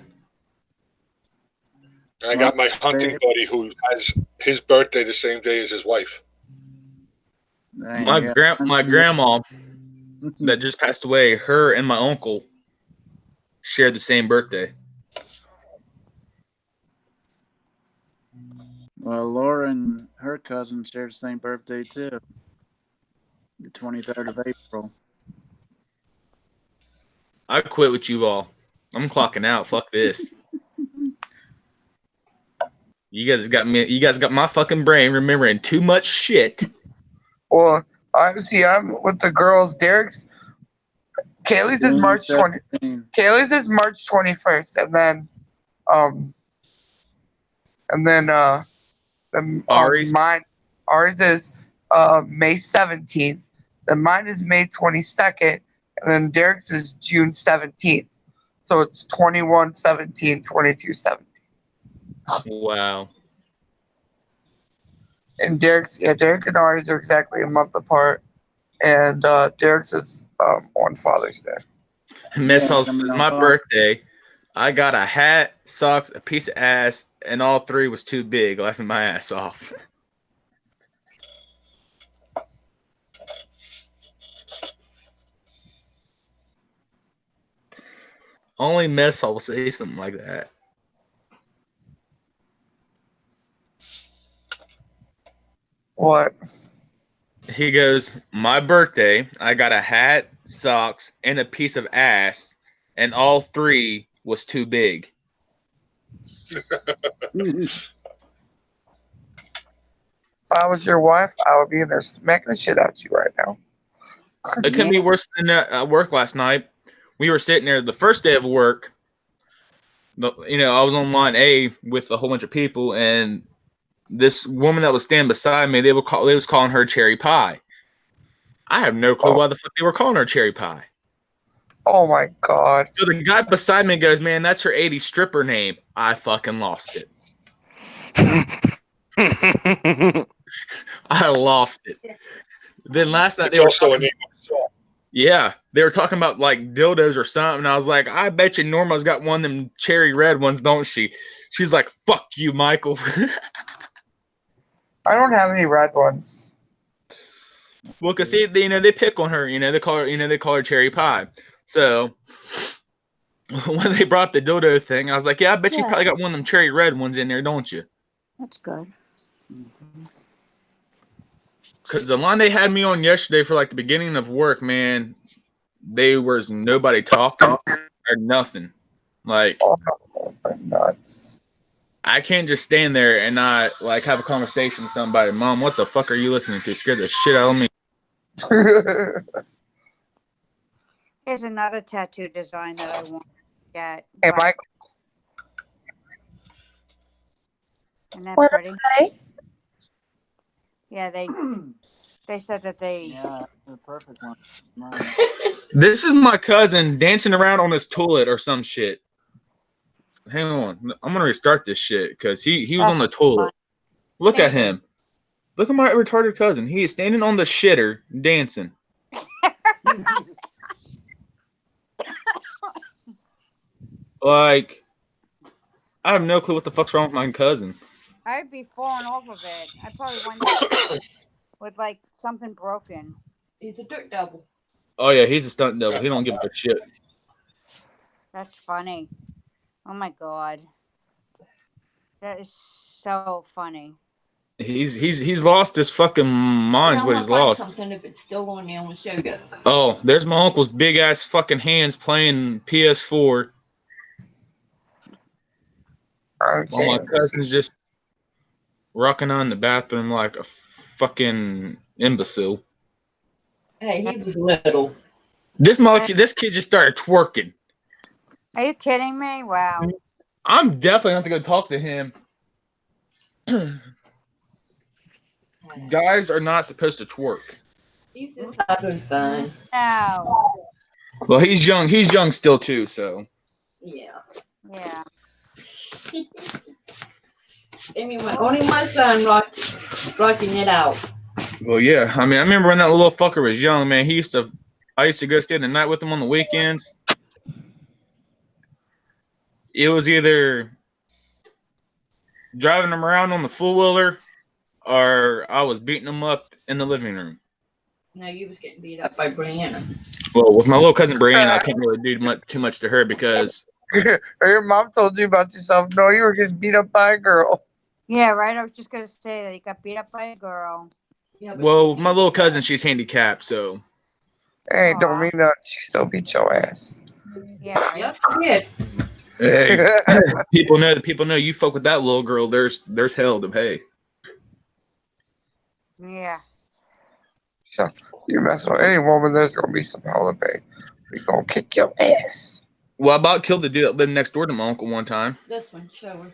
And I got my hunting buddy who has his birthday the same day as his wife. My grandma that just passed away, her and my uncle shared the same birthday. Well, Laura and her cousin shared the same birthday too. The 23rd of April. I quit with you all. I'm clocking out. Fuck this. You guys got me. You guys got my fucking brain remembering too much shit. Well, obviously, I'm with the girls. Kaylee's is March 20. Kaylee's is March 21st, and then Ari's? ours is May 17th. Then mine is May 22nd, and then Derek's is June 17th. So it's 21/17, 22/17. Wow. And Derek and ours are exactly a month apart, and Derek's is on Father's Day. Miss Halls, it's my birthday. I got a hat, socks, a piece of ass, and all three was too big, laughing my ass off. Only Mess Hall will say something like that. What? He goes, my birthday, I got a hat, socks, and a piece of ass, and all three was too big. If I was your wife, I would be in there smacking the shit out of you right now. It couldn't be worse than at work last night. We were sitting there the first day of work. I was on line A with a whole bunch of people, and this woman that was standing beside me, they was calling her Cherry Pie. I have no clue why the fuck they were calling her Cherry Pie. Oh my God. So the guy beside me goes, man, that's her 80s stripper name. I fucking lost it. I lost it. Then last night they were talking about like dildos or something. I was like, I bet you Norma's got one of them cherry red ones, don't she? She's like, fuck you, Michael. I don't have any red ones. Well, cause see, they pick on her. They call her Cherry Pie. So when they brought the dildo thing, I was like, yeah, I bet you probably got one of them cherry red ones in there, don't you? That's good. Because the line they had me on yesterday for like the beginning of work, man, there was nobody talking or nothing. Like, nuts. I can't just stand there and not like have a conversation with somebody. Mom, what the fuck are you listening to? Scared the shit out of me. Here's another tattoo design that I want to get. Hey, Mike. Isn't that What pretty? okay? Yeah, they said that they. Yeah, the perfect one. This is my cousin dancing around on his toilet or some shit. Hang on. I'm going to restart this shit because he was on the toilet. Look at him. Look at my retarded cousin. He is standing on the shitter dancing. Like, I have no clue what the fuck's wrong with my cousin. I'd be falling off of it. I probably went with like something broken. He's a dirt devil. Oh yeah, he's a stunt devil. He don't give a shit. That's funny. Oh my God. That is so funny. He's lost his fucking mind's what he's lost. Something if it's still on there on the show yet. Oh, there's my uncle's big ass fucking hands playing PS4. I While my can't cousin's just rocking on in the bathroom like a fucking imbecile. Hey, he was little. This kid just started twerking. Are you kidding me? Wow. I'm definitely gonna have to go talk to him. Guys are not supposed to twerk. He's just having fun. No. Well, he's young. He's young still too. So Yeah. Yeah. Anyway, only my son rocking it out. well, yeah. I mean, I remember when that little fucker was young, man. I used to go stay the night with him on the weekends. It was either driving him around on the four wheeler, or I was beating him up in the living room. No, you was getting beat up by Brianna. Well, with my little cousin Brianna, I couldn't really do too much to her because Or your mom told you about yourself. No, you were getting beat up by a girl. Yeah, right. I was just gonna say that he got beat up by a girl. Yeah, well, my little cousin, she's handicapped, so Hey, Aw. don't mean that. She still beat your ass. Yeah, right. Yep, kid. hey, people know you fuck with that little girl. There's hell to pay. Yeah. So, you mess with any woman, there's gonna be some hell to pay. We gonna kick your ass. Well, I about killed the dude that lived next door to my uncle one time. This one, show her.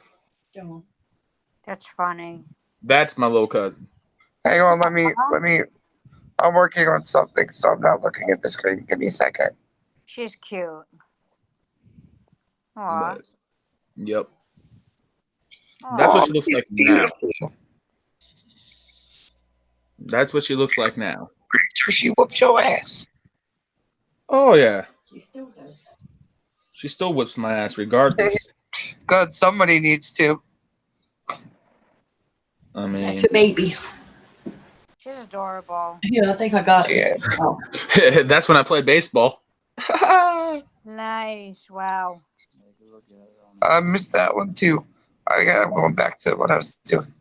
Show him. That's funny. That's my little cousin. Hang on, let me. I'm working on something, so I'm not looking at the screen. Give me a second. She's cute. Aw. But, yep, Aw. that's what she looks like now. Beautiful. That's what she looks like now. Pretty sure she whooped your ass. Oh yeah, She still does. she still whips my ass regardless. Good, somebody needs to. I mean, That's a baby. She's adorable. Yeah, I think I got it. Yes. Oh. that's when I played baseball. Nice. Wow. I missed that one too. I'm going back to what I was doing.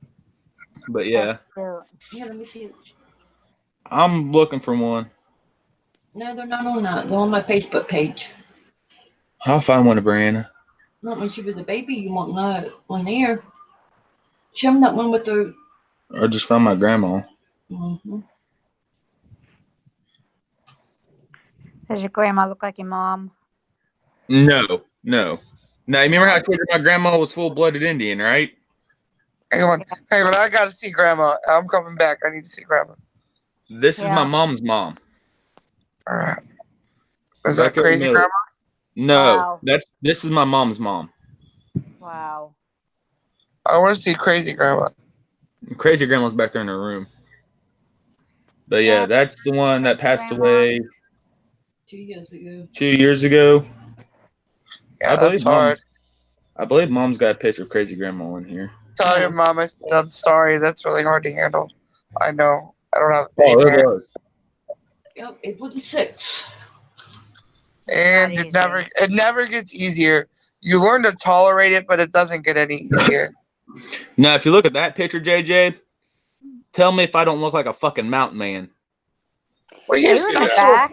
But yeah, Cute. Yeah, let me see it. I'm looking for one. No, they're not on that. They're on my Facebook page. I'll find one to Brianna. Not when she was a baby, you won't know it on there. Show them that one with the. Or just find my grandma. Mm-hmm. Does your grandma look like your mom? No. Now, you remember how I told you my grandma was full-blooded Indian, right? Hang on, I gotta see Grandma. I'm coming back. I need to see Grandma. This is my Yeah. mom's mom. All right. Is that Back up crazy, middle. Grandma? No, Wow. this is my mom's mom. Wow. I want to see crazy Grandma. Crazy grandma's back there in her room. But yeah, Yeah. that's the one that passed Grandma. away 2 years ago. 2 years ago. Yeah, I believe that's hard. I believe mom's got a picture of crazy grandma in here. Tell Yeah. your mom I said I'm sorry. That's really hard to handle. I know. I don't have Oh, any it hands. was. Yep, April the 6th. And Not it never gets easier. You learn to tolerate it, but it doesn't get any easier. Now, if you look at that picture, JJ, tell me if I don't look like a fucking mountain man. Well, Are you're you in the still. back?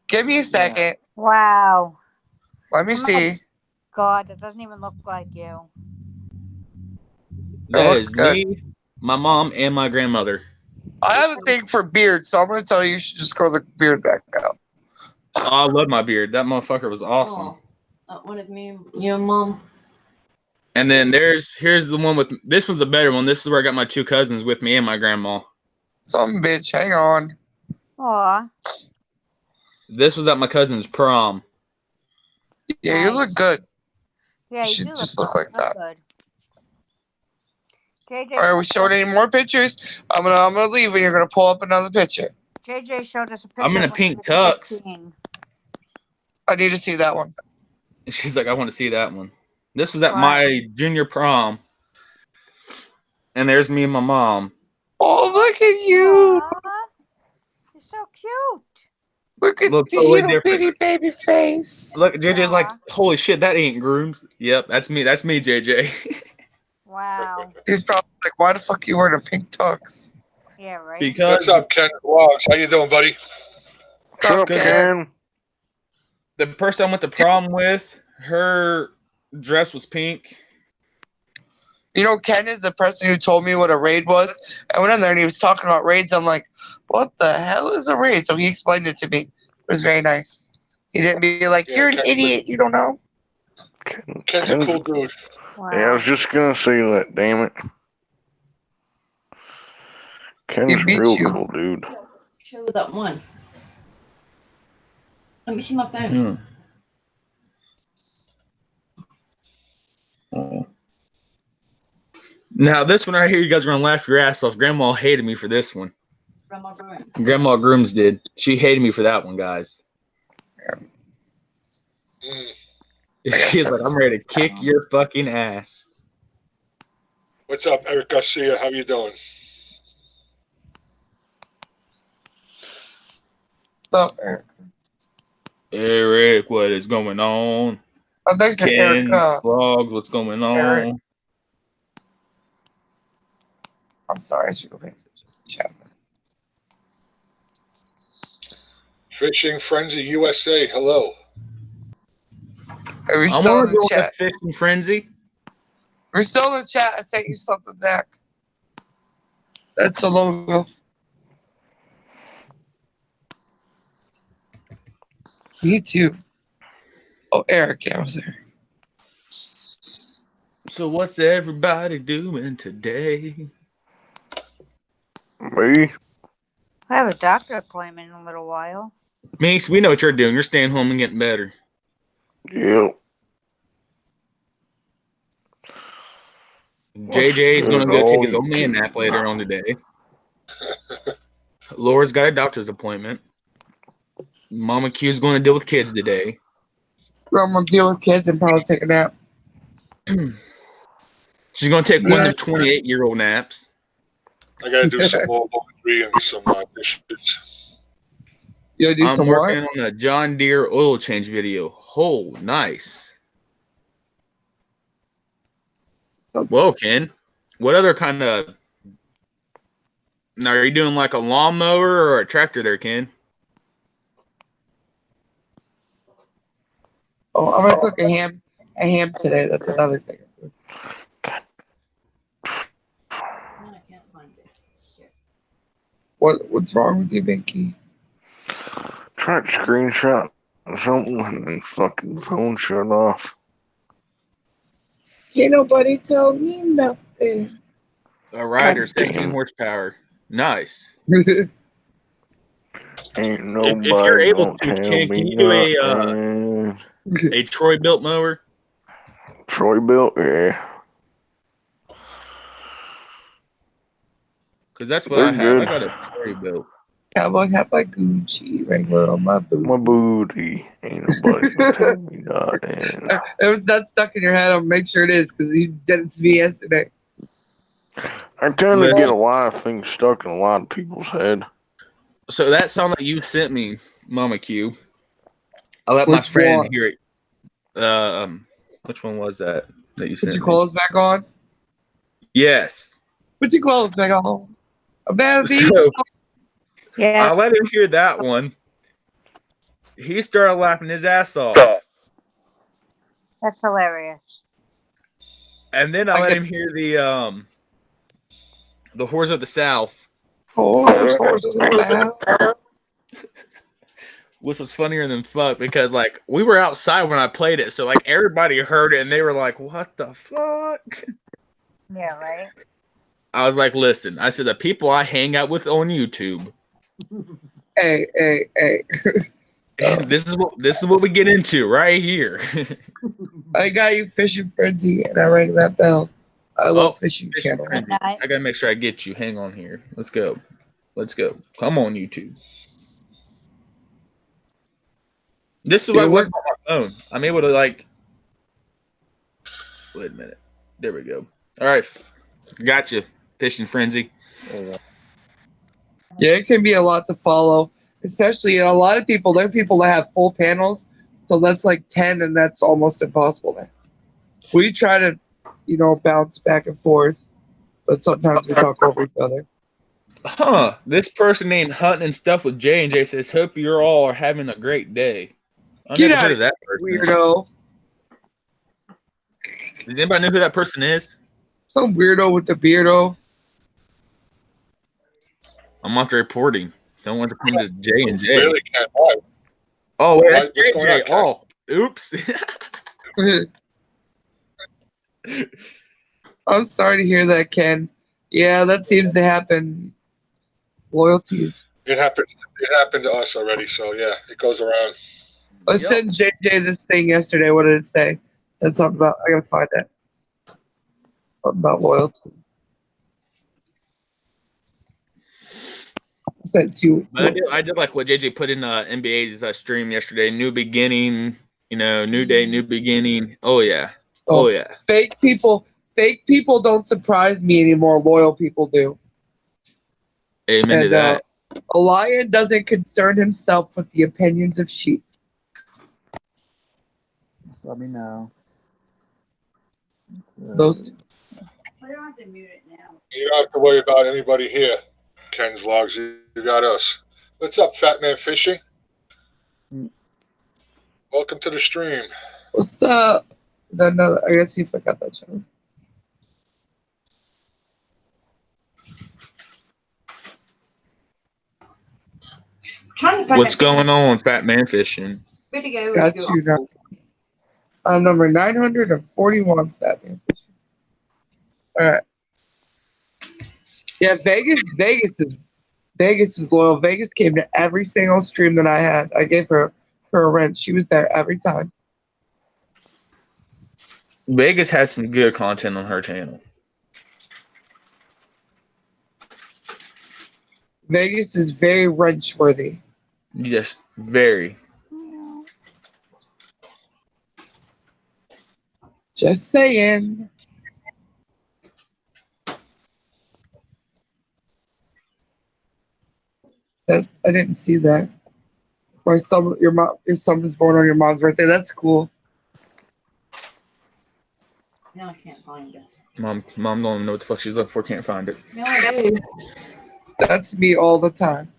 Give me a second. Wow. Let me Oh my see. God, that doesn't even look like you. That looks is good. me, my mom, and my grandmother. I have a thing for beards, so I'm going to tell you should just grow the beard back out. Oh, I love my beard. That motherfucker was awesome. Oh, that one of me and your mom. And then here's the one with this one's a better one. This is where I got my two cousins with me and my grandma. Some bitch, hang on. Aw. This was at my cousin's prom. Yeah, you look good. Yeah, You you should do just look look like that. good. JJ, All right, we showed any more pictures? I'm gonna leave and you're gonna pull up another picture. JJ showed us a picture. I'm in a of pink when he was tux. 15. I need to see that one. She's like, I want to see that one. This was at Wow. my junior prom. And there's me and my mom. Oh, look at you! Aw, you're so cute. Look at Look the totally little different. bitty baby face. Look, JJ's like, Aw. holy shit, that ain't groomed. Yep, that's me. That's me, JJ. Wow. He's probably like, why the fuck you wearing a pink tux? Yeah, right. because What's up, Ken Vlogs? How you doing, buddy? What's up, Truck Ken? again. the person I went to prom with, her dress was pink. You know, Ken is the person who told me what a raid was. I went in there and he was talking about raids. I'm like, what the hell is a raid? So he explained it to me. It was very nice. He didn't be like, Yeah, you're an Ken- idiot. You don't know. Ken's a cool dude. Wow. Yeah, I was just gonna say that. Damn it, Ken's He beat real you. cool, dude. Show that one. Let me see my phone. Oh. Now this one right here, you guys are gonna laugh your ass off. Grandma hated me for this one. From my room. Grandma Grooms did. She hated me for that one, guys. Mm. She's like, I'm ready to kick your fucking ass. What's up, Eric Garcia? How you doing? So, Eric. Eric, what is going on? Oh, thanks to Ken, Erica. Vlogs, what's going on? Eric. I'm sorry. I should go back to the chat. Fishing Frenzy USA. Hello. Are we I'm still gonna in the go chat? with Fishing Frenzy. We're still in the chat. I sent you something, Zach. That's a logo. Me too. Oh, Eric, yeah, I was there. So what's everybody doing today? Me? I have a doctor appointment in a little while. Meeks, we know what you're doing. You're staying home and getting better. Yep. JJ's gonna go take his old man YouTube? nap later on today. Laura's got a doctor's appointment. Mama Q's going to deal with kids today. I'm gonna deal with kids and probably take a nap. She's going to take one of the 28-year-old naps. I gotta do some more laundry and some dishes. You gotta do I'm some working what? on a John Deere oil change video. Oh, nice. Whoa, Ken. What other kind of... Now, are you doing like a lawnmower or a tractor there, Ken? Oh, I'm gonna cook a ham today. That's another thing. I can't find it. Shit. What's wrong with you, Binky? Tried to screenshot something and then fucking phone shut off. Can't nobody tell me nothing. A rider, God 17 damn. horsepower. Nice. Ain't nobody If you're able gonna to, tell Ken, me can you do nothing. a Troy built mower? Troy built, yeah. Because that's what They're I have. I good. got a Troy built. Cowboy hat by Gucci, Wrangler on my boot. My booty. Ain't nobody gonna tell me nothing. If it's not stuck in your head, I'll make sure it is because you did it to me yesterday. I tend to get a lot of things stuck in a lot of people's head. So that song that you sent me, Mama Q, I let my Which friend one? hear it. Which one was that you Put sent your me? clothes back on. Yes. Put your clothes back on. A baby. So Yeah, I let him hear that one. He started laughing his ass off. that's hilarious. And then I let him hear the Whores of the South, Horses around. which was funnier than fuck because like we were outside when I played it, so like everybody heard it and they were like, "What the fuck?" Yeah, right. I was like, "Listen," I said, "the people I hang out with on YouTube, Hey. this is what we get into right here." I got you fishing frenzy and I rang that bell. I love fishing Fishing channel. Frenzy. Good night. I gotta make sure I get you. Hang on here. Let's go. Come on, YouTube. This is why I work on my phone. I'm able to like. Wait a minute. There we go. All right, gotcha. Fishing Frenzy. Yeah, it can be a lot to follow, especially a lot of people. There are people that have full panels, so that's like 10, and that's almost impossible. Now. We try to, bounce back and forth, but sometimes we talk over each other. Huh. This person named Hunting and Stuff with J&J says, "Hope you're all are having a great day." I Get never out heard of of that person. Weirdo. Does anybody know who that person is? Some weirdo with the beardo. I'm after reporting. Don't want to come to J and J. Really can't. Why? Oh, wait, that's What's going on, JJ. Ken? Oh, oops. I'm sorry to hear that, Ken. Yeah, that seems to happen. Loyalties. It happened. It happened to us already. So yeah, it goes around. I Yep. sent JJ this thing yesterday. What did it say? Said something about. I gotta find that. Something about loyalty. Sent to. But I did like what JJ put in NBA's stream yesterday. New beginning, new day, new beginning. Oh yeah, oh yeah. Fake people. Fake people don't surprise me anymore. Loyal people do. Amen to And that. a lion doesn't concern himself with the opinions of sheep. Just let me know. Those. I don't have to mute it now. You don't have to worry about anybody here. Ken's vlogs. You got us. What's up, Fat Man Fishing? Welcome to the stream. What's up? Is that another? I gotta see if I got that channel. Trying to find What's going on, Fat Man Fishing? video. Got you now. I'm number 941, Fat Man. All right. Yeah, Vegas is loyal. Vegas came to every single stream that I had. I gave her a rent. She was there every time. Vegas has some good content on her channel. Vegas is very wrench worthy. Yes, very. Just saying. I didn't see that. Your son was born on your mom's birthday. That's cool. No, I can't find it. Mom don't know what the fuck she's looking for. Can't find it. No, I do. That's me all the time.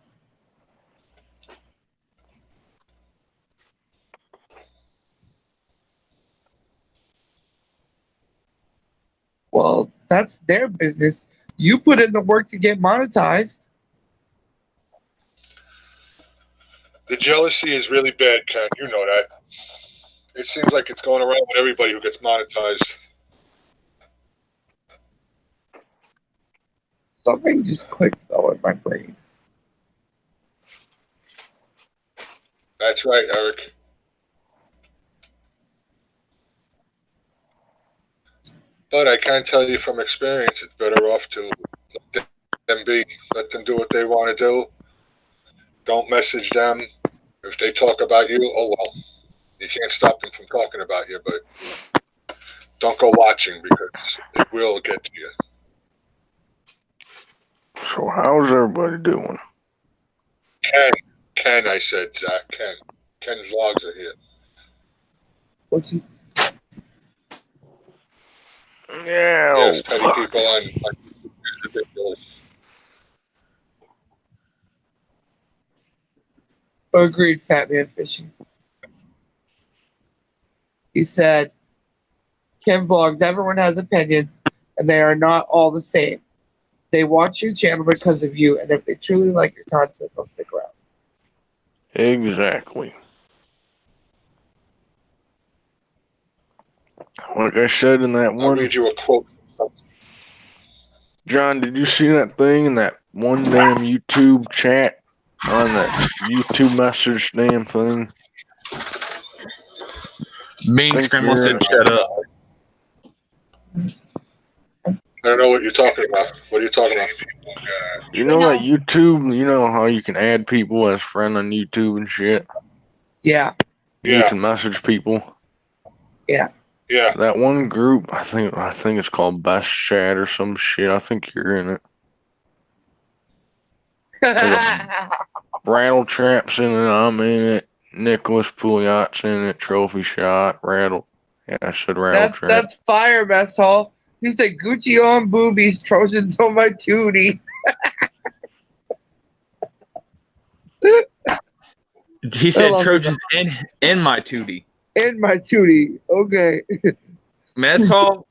Well, that's their business. You put in the work to get monetized. The jealousy is really bad, Ken. You know that. It seems like it's going around with everybody who gets monetized. Something just clicked though in my brain. That's right, Eric. But I can tell you from experience, it's better off to let them be. Let them do what they want to do. Don't message them. If they talk about you, oh well. You can't stop them from talking about you, but don't go watching because it will get to you. So how's everybody doing? Ken, I said, Zach, Ken. Ken's vlogs are here. What's he? Yeah. Yes, petty people on it's ridiculous. Agreed, Fat Man Fishing. He said, Ken Vlogs, everyone has opinions, and they are not all the same. They watch your channel because of you, and if they truly like your content, they'll stick around. Exactly. Like I said in that I'll one, read you a quote. John, did you see that thing in that one damn YouTube chat on that YouTube message damn thing? Being Think Scramble you're- said, "Shut up." I don't know what you're talking about. What are you talking about? You know that YouTube, you know how you can add people as friend on YouTube and shit? Yeah. You Yeah. can message people. Yeah. That one group, I think it's called Best Chat or some shit. I think you're in it. Rattle Trap's in it, I'm in it. Nicholas Pouliot's in it, Trophy Shot, Rattle. Yeah, I said Rattle Trap. That's fire, Mess Hall. He said Gucci on boobies, Trojans on my tootie. He said love Trojans in my 2D. In my tootie. Okay. Mess Hall,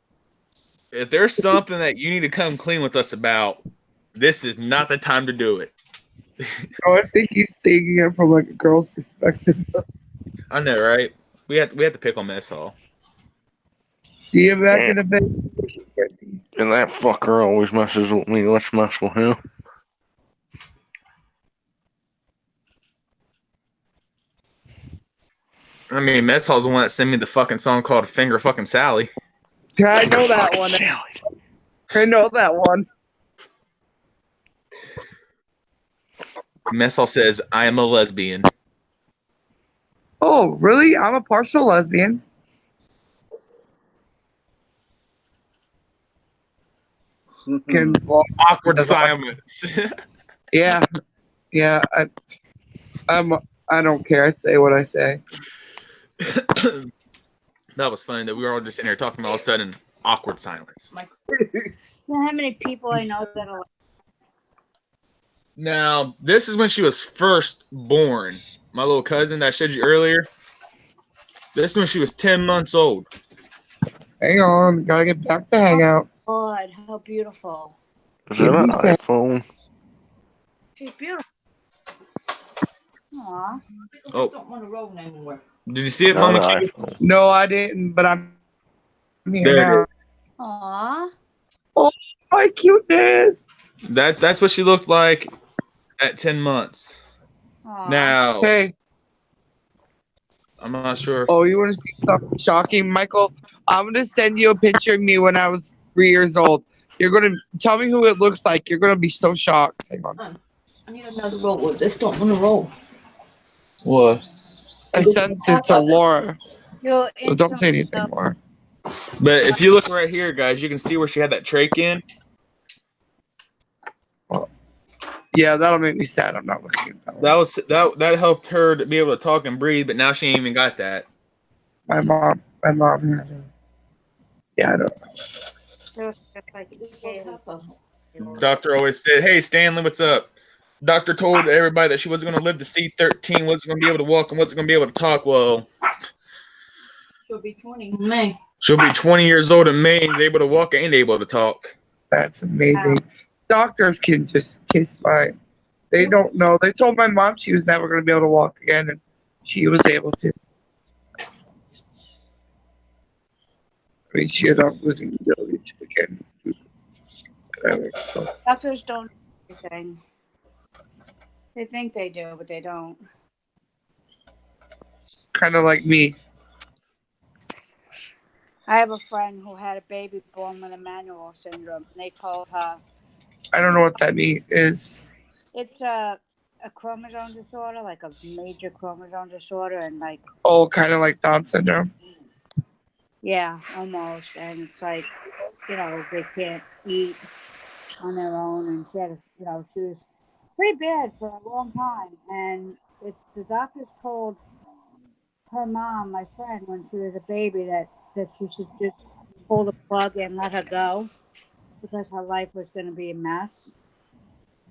if there's something that you need to come clean with us about, this is not the time to do it. Oh, I think he's taking it from like a girl's perspective. I know, right? We have to pick on Mess Hall. See you back Yeah. in a bit. And that fucker always messes with me. Let's mess with him. I mean, Mess Hall's the one that sent me the fucking song called "Finger Fucking Sally." I know that one. I know that one. Mess Hall says, "I am a lesbian." Oh, really? I'm a partial lesbian. Can Awkward silence. yeah, yeah. I don't care. I say what I say. That was funny that we were all just in here talking, all of a sudden, awkward silence. You know how many people I know that are Now, this is when she was first born. My little cousin that I showed you earlier. This is when she was 10 months old. Hang on, gotta get back to Hangout. God, how beautiful. Is that an iPhone? She's beautiful. Aw. Oh. Don't want to roll no more. Did you see it, Not Mama? an Q? iPhone. No, I didn't, but I'm here There it now. Aw. My cuteness. That's what she looked like at 10 months. Aw. Now, Hey, I'm not sure. oh, you want to see something shocking, Michael? I'm gonna send you a picture of me when I was 3 years old. You're gonna tell me who it looks like. You're gonna be so shocked. Hang on. I need another roll. This don't want to roll. What? I sent it to Laura. You're So don't say anything, instantly- Laura. But if you look right here, guys, you can see where she had that trach in. Yeah, that'll make me sad. I'm not looking at that one. That helped her to be able to talk and breathe, but now she ain't even got that. My mom. Yeah, I don't. You're just like a kid. Doctor always said, "Hey, Stanley, what's up?" Doctor told everybody that she wasn't going to live to see 13, wasn't going to be able to walk, and wasn't going to be able to talk. Well, She'll be 20 in May. she'll be 20 years old in May and is able to walk and able to talk. That's amazing. Doctors can just kiss my. They don't know. They told my mom she was never going to be able to walk again, and she was able to. I mean, she ended up losing the ability to again. Whatever. So, Doctors don't do anything. They think they do, but they don't. kind of like me. I have a friend who had a baby born with Emmanuel syndrome, and they told her I don't know what that is. it's a chromosome disorder, like a major chromosome disorder, and like Oh, kind of like Down syndrome. yeah, almost. And it's like, you know, they can't eat on their own, and she had, she was pretty bad for a long time. And the doctors told her mom, my friend, when she was a baby, that she should just pull the plug and let her go because her life was going to be a mess.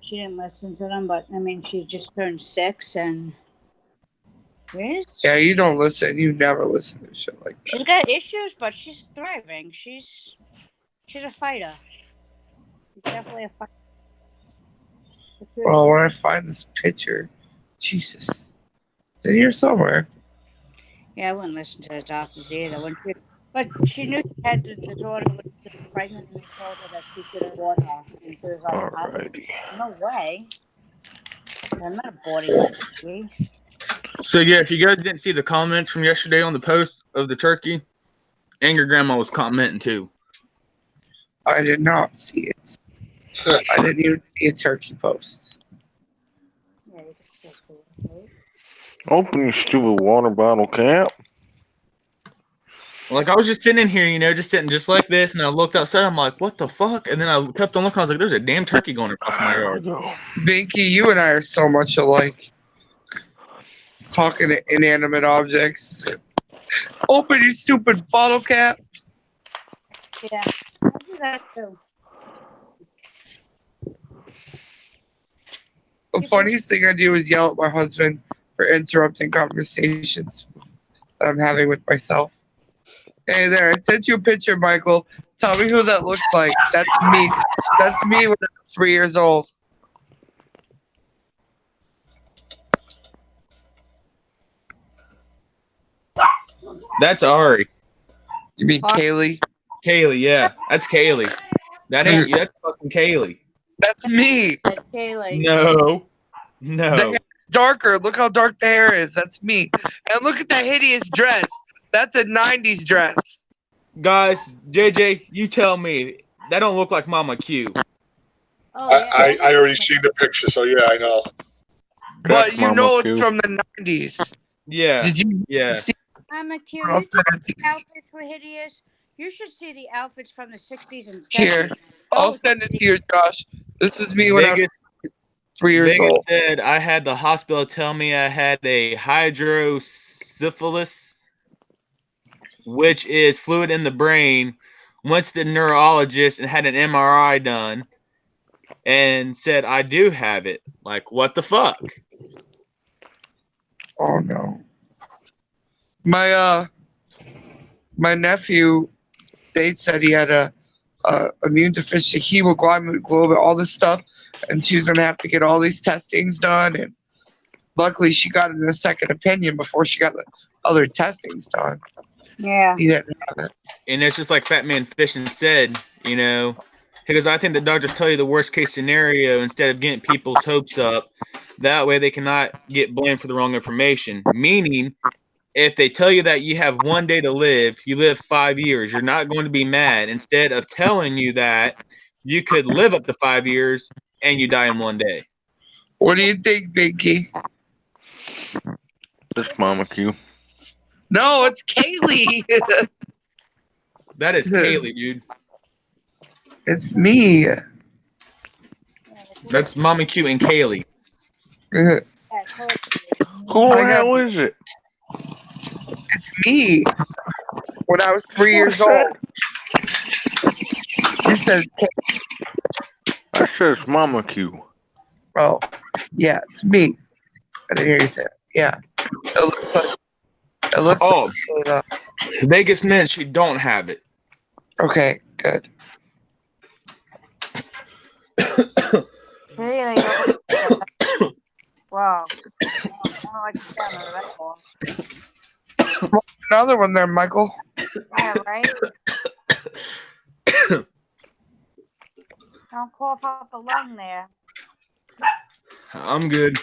She didn't listen to them, but I mean, she just turned 6 and. Yeah, you don't listen. You never listen to shit like that. She's got issues, but she's thriving. She's a fighter. She's definitely a fighter. Oh, when I find this picture, Jesus, it's in here somewhere. Yeah, I wouldn't listen to the doctors either. But she knew she had the disorder when she was pregnant, and they told her that she should abort her. And she was like, Alrighty. no way. I'm not aborting my baby. So yeah, if you guys didn't see the comments from yesterday on the post of the turkey, Angry Grandma was commenting too. I did not see it. I didn't even see a turkey post. Yeah, you can still see it, right? Open your stupid water bottle cap. Like I was just sitting in here, just sitting just like this, and I looked outside. I'm like, "What the fuck?" And then I kept on looking. I was like, "There's a damn turkey going across my There we yard." go. Binky, you and I are so much alike. Talking to inanimate objects. Open your stupid bottle cap. Yeah, I do that too. The funniest thing I do is yell at my husband for interrupting conversations that I'm having with myself. Hey there, I sent you a picture, Michael. Tell me who that looks like. That's me. That's me when I was 3 years old. That's Ari. You mean Kaylee? Kaylee, yeah. That's Kaylee. That ain't you. That's fucking Kaylee. That's me. Kaylee. No. The No. hair's darker. Look how dark the hair is. That's me. And look at that hideous dress. That's a 90s dress. Guys, JJ, you tell me. That don't look like Mama Q. Oh, yeah. I already seen the picture, so yeah, I know. But That's you Mama know Q. it's from the 90s. Yeah. Did you Yeah. see? Mama Q, I'll you send thought it the outfits were hideous. You should see the outfits from the 60s and 70s. Here. I'll Those send were it to you, Josh. This is me when I was Vegas, 3 years Vegas old. said I had the hospital tell me I had a hydrocephalus, which is fluid in the brain. Went to the neurologist and had an MRI done and said I do have it. Like, what the fuck? Oh no. My nephew, they said he had a immune deficient hemoglobin, all this stuff, and she was gonna have to get all these testings done. And luckily, she got in a second opinion before she got the other testings done. Yeah. He didn't have it. And it's just like Fat Man Fishing said, you know, because I think the doctors tell you the worst case scenario instead of getting people's hopes up. That way they cannot get blamed for the wrong information. Meaning, if they tell you that you have 1 day to live, you live 5 years, you're not going to be mad. Instead of telling you that you could live up to 5 years and you die in 1 day. What do you think, Binky? This Mama Q. No, it's Kaylee. That is Kaylee, dude. It's me. That's Mama Q and Kaylee. Who I the got- hell is it? It's me. When I was 3 years old. You said, That says Mama Q. oh, yeah, it's me. I didn't hear you say it. Yeah. It looks like, Oh, like Vegas meant she don't have it. okay, good. Really? Wow. I don't like the sound of that ball. Another one there, Michael. Yeah, right? Don't cough up a lung there. I'm good.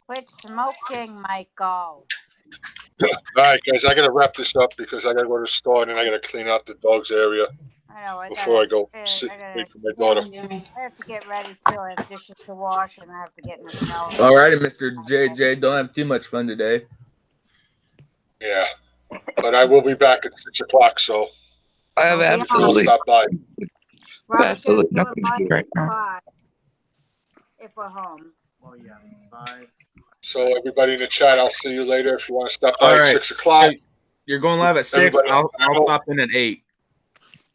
Quit smoking, Michael. All right, guys, I gotta wrap this up because I gotta go to the store and then I gotta clean out the dog's area I know. before I go I sit gotta- wait for my daughter. I have to get ready too. I have dishes to wash and I have to get in the shower. Alrighty, Mr. JJ. Don't have too much fun today. Yeah, but I will be back at 6 o'clock, so I have Oh, yeah. I'll absolutely, stop by. Robert's gonna absolutely do it nothing to by do right now. 5 if we're home. Oh yeah, bye. So everybody in the chat, I'll see you later if you want to stop by All at right. 6 o'clock. You're going live at 6. Everybody- I'll stop in at 8.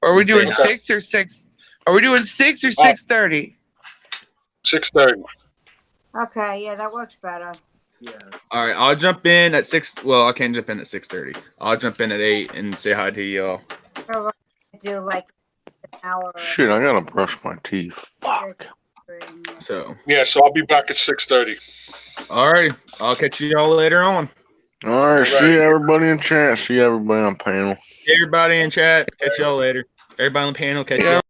Are we doing Okay. 6 or 6? Are we doing 6 or Oh. 6:30? 6:30. Okay, yeah, that works better. Yeah. All right, I'll jump in at 6. Well, I can't jump in at 6:30. I'll jump in at 8 and say hi to y'all. So we're gonna do like an hour. Shit, I gotta brush my teeth. Fuck. So, Yeah, so I'll be back at 6:30. alrighty, I'll catch y'all later on. All right, see everybody in chat. See everybody on panel. Everybody in chat, catch y'all later. Everybody on the panel, catch Yeah. y'all.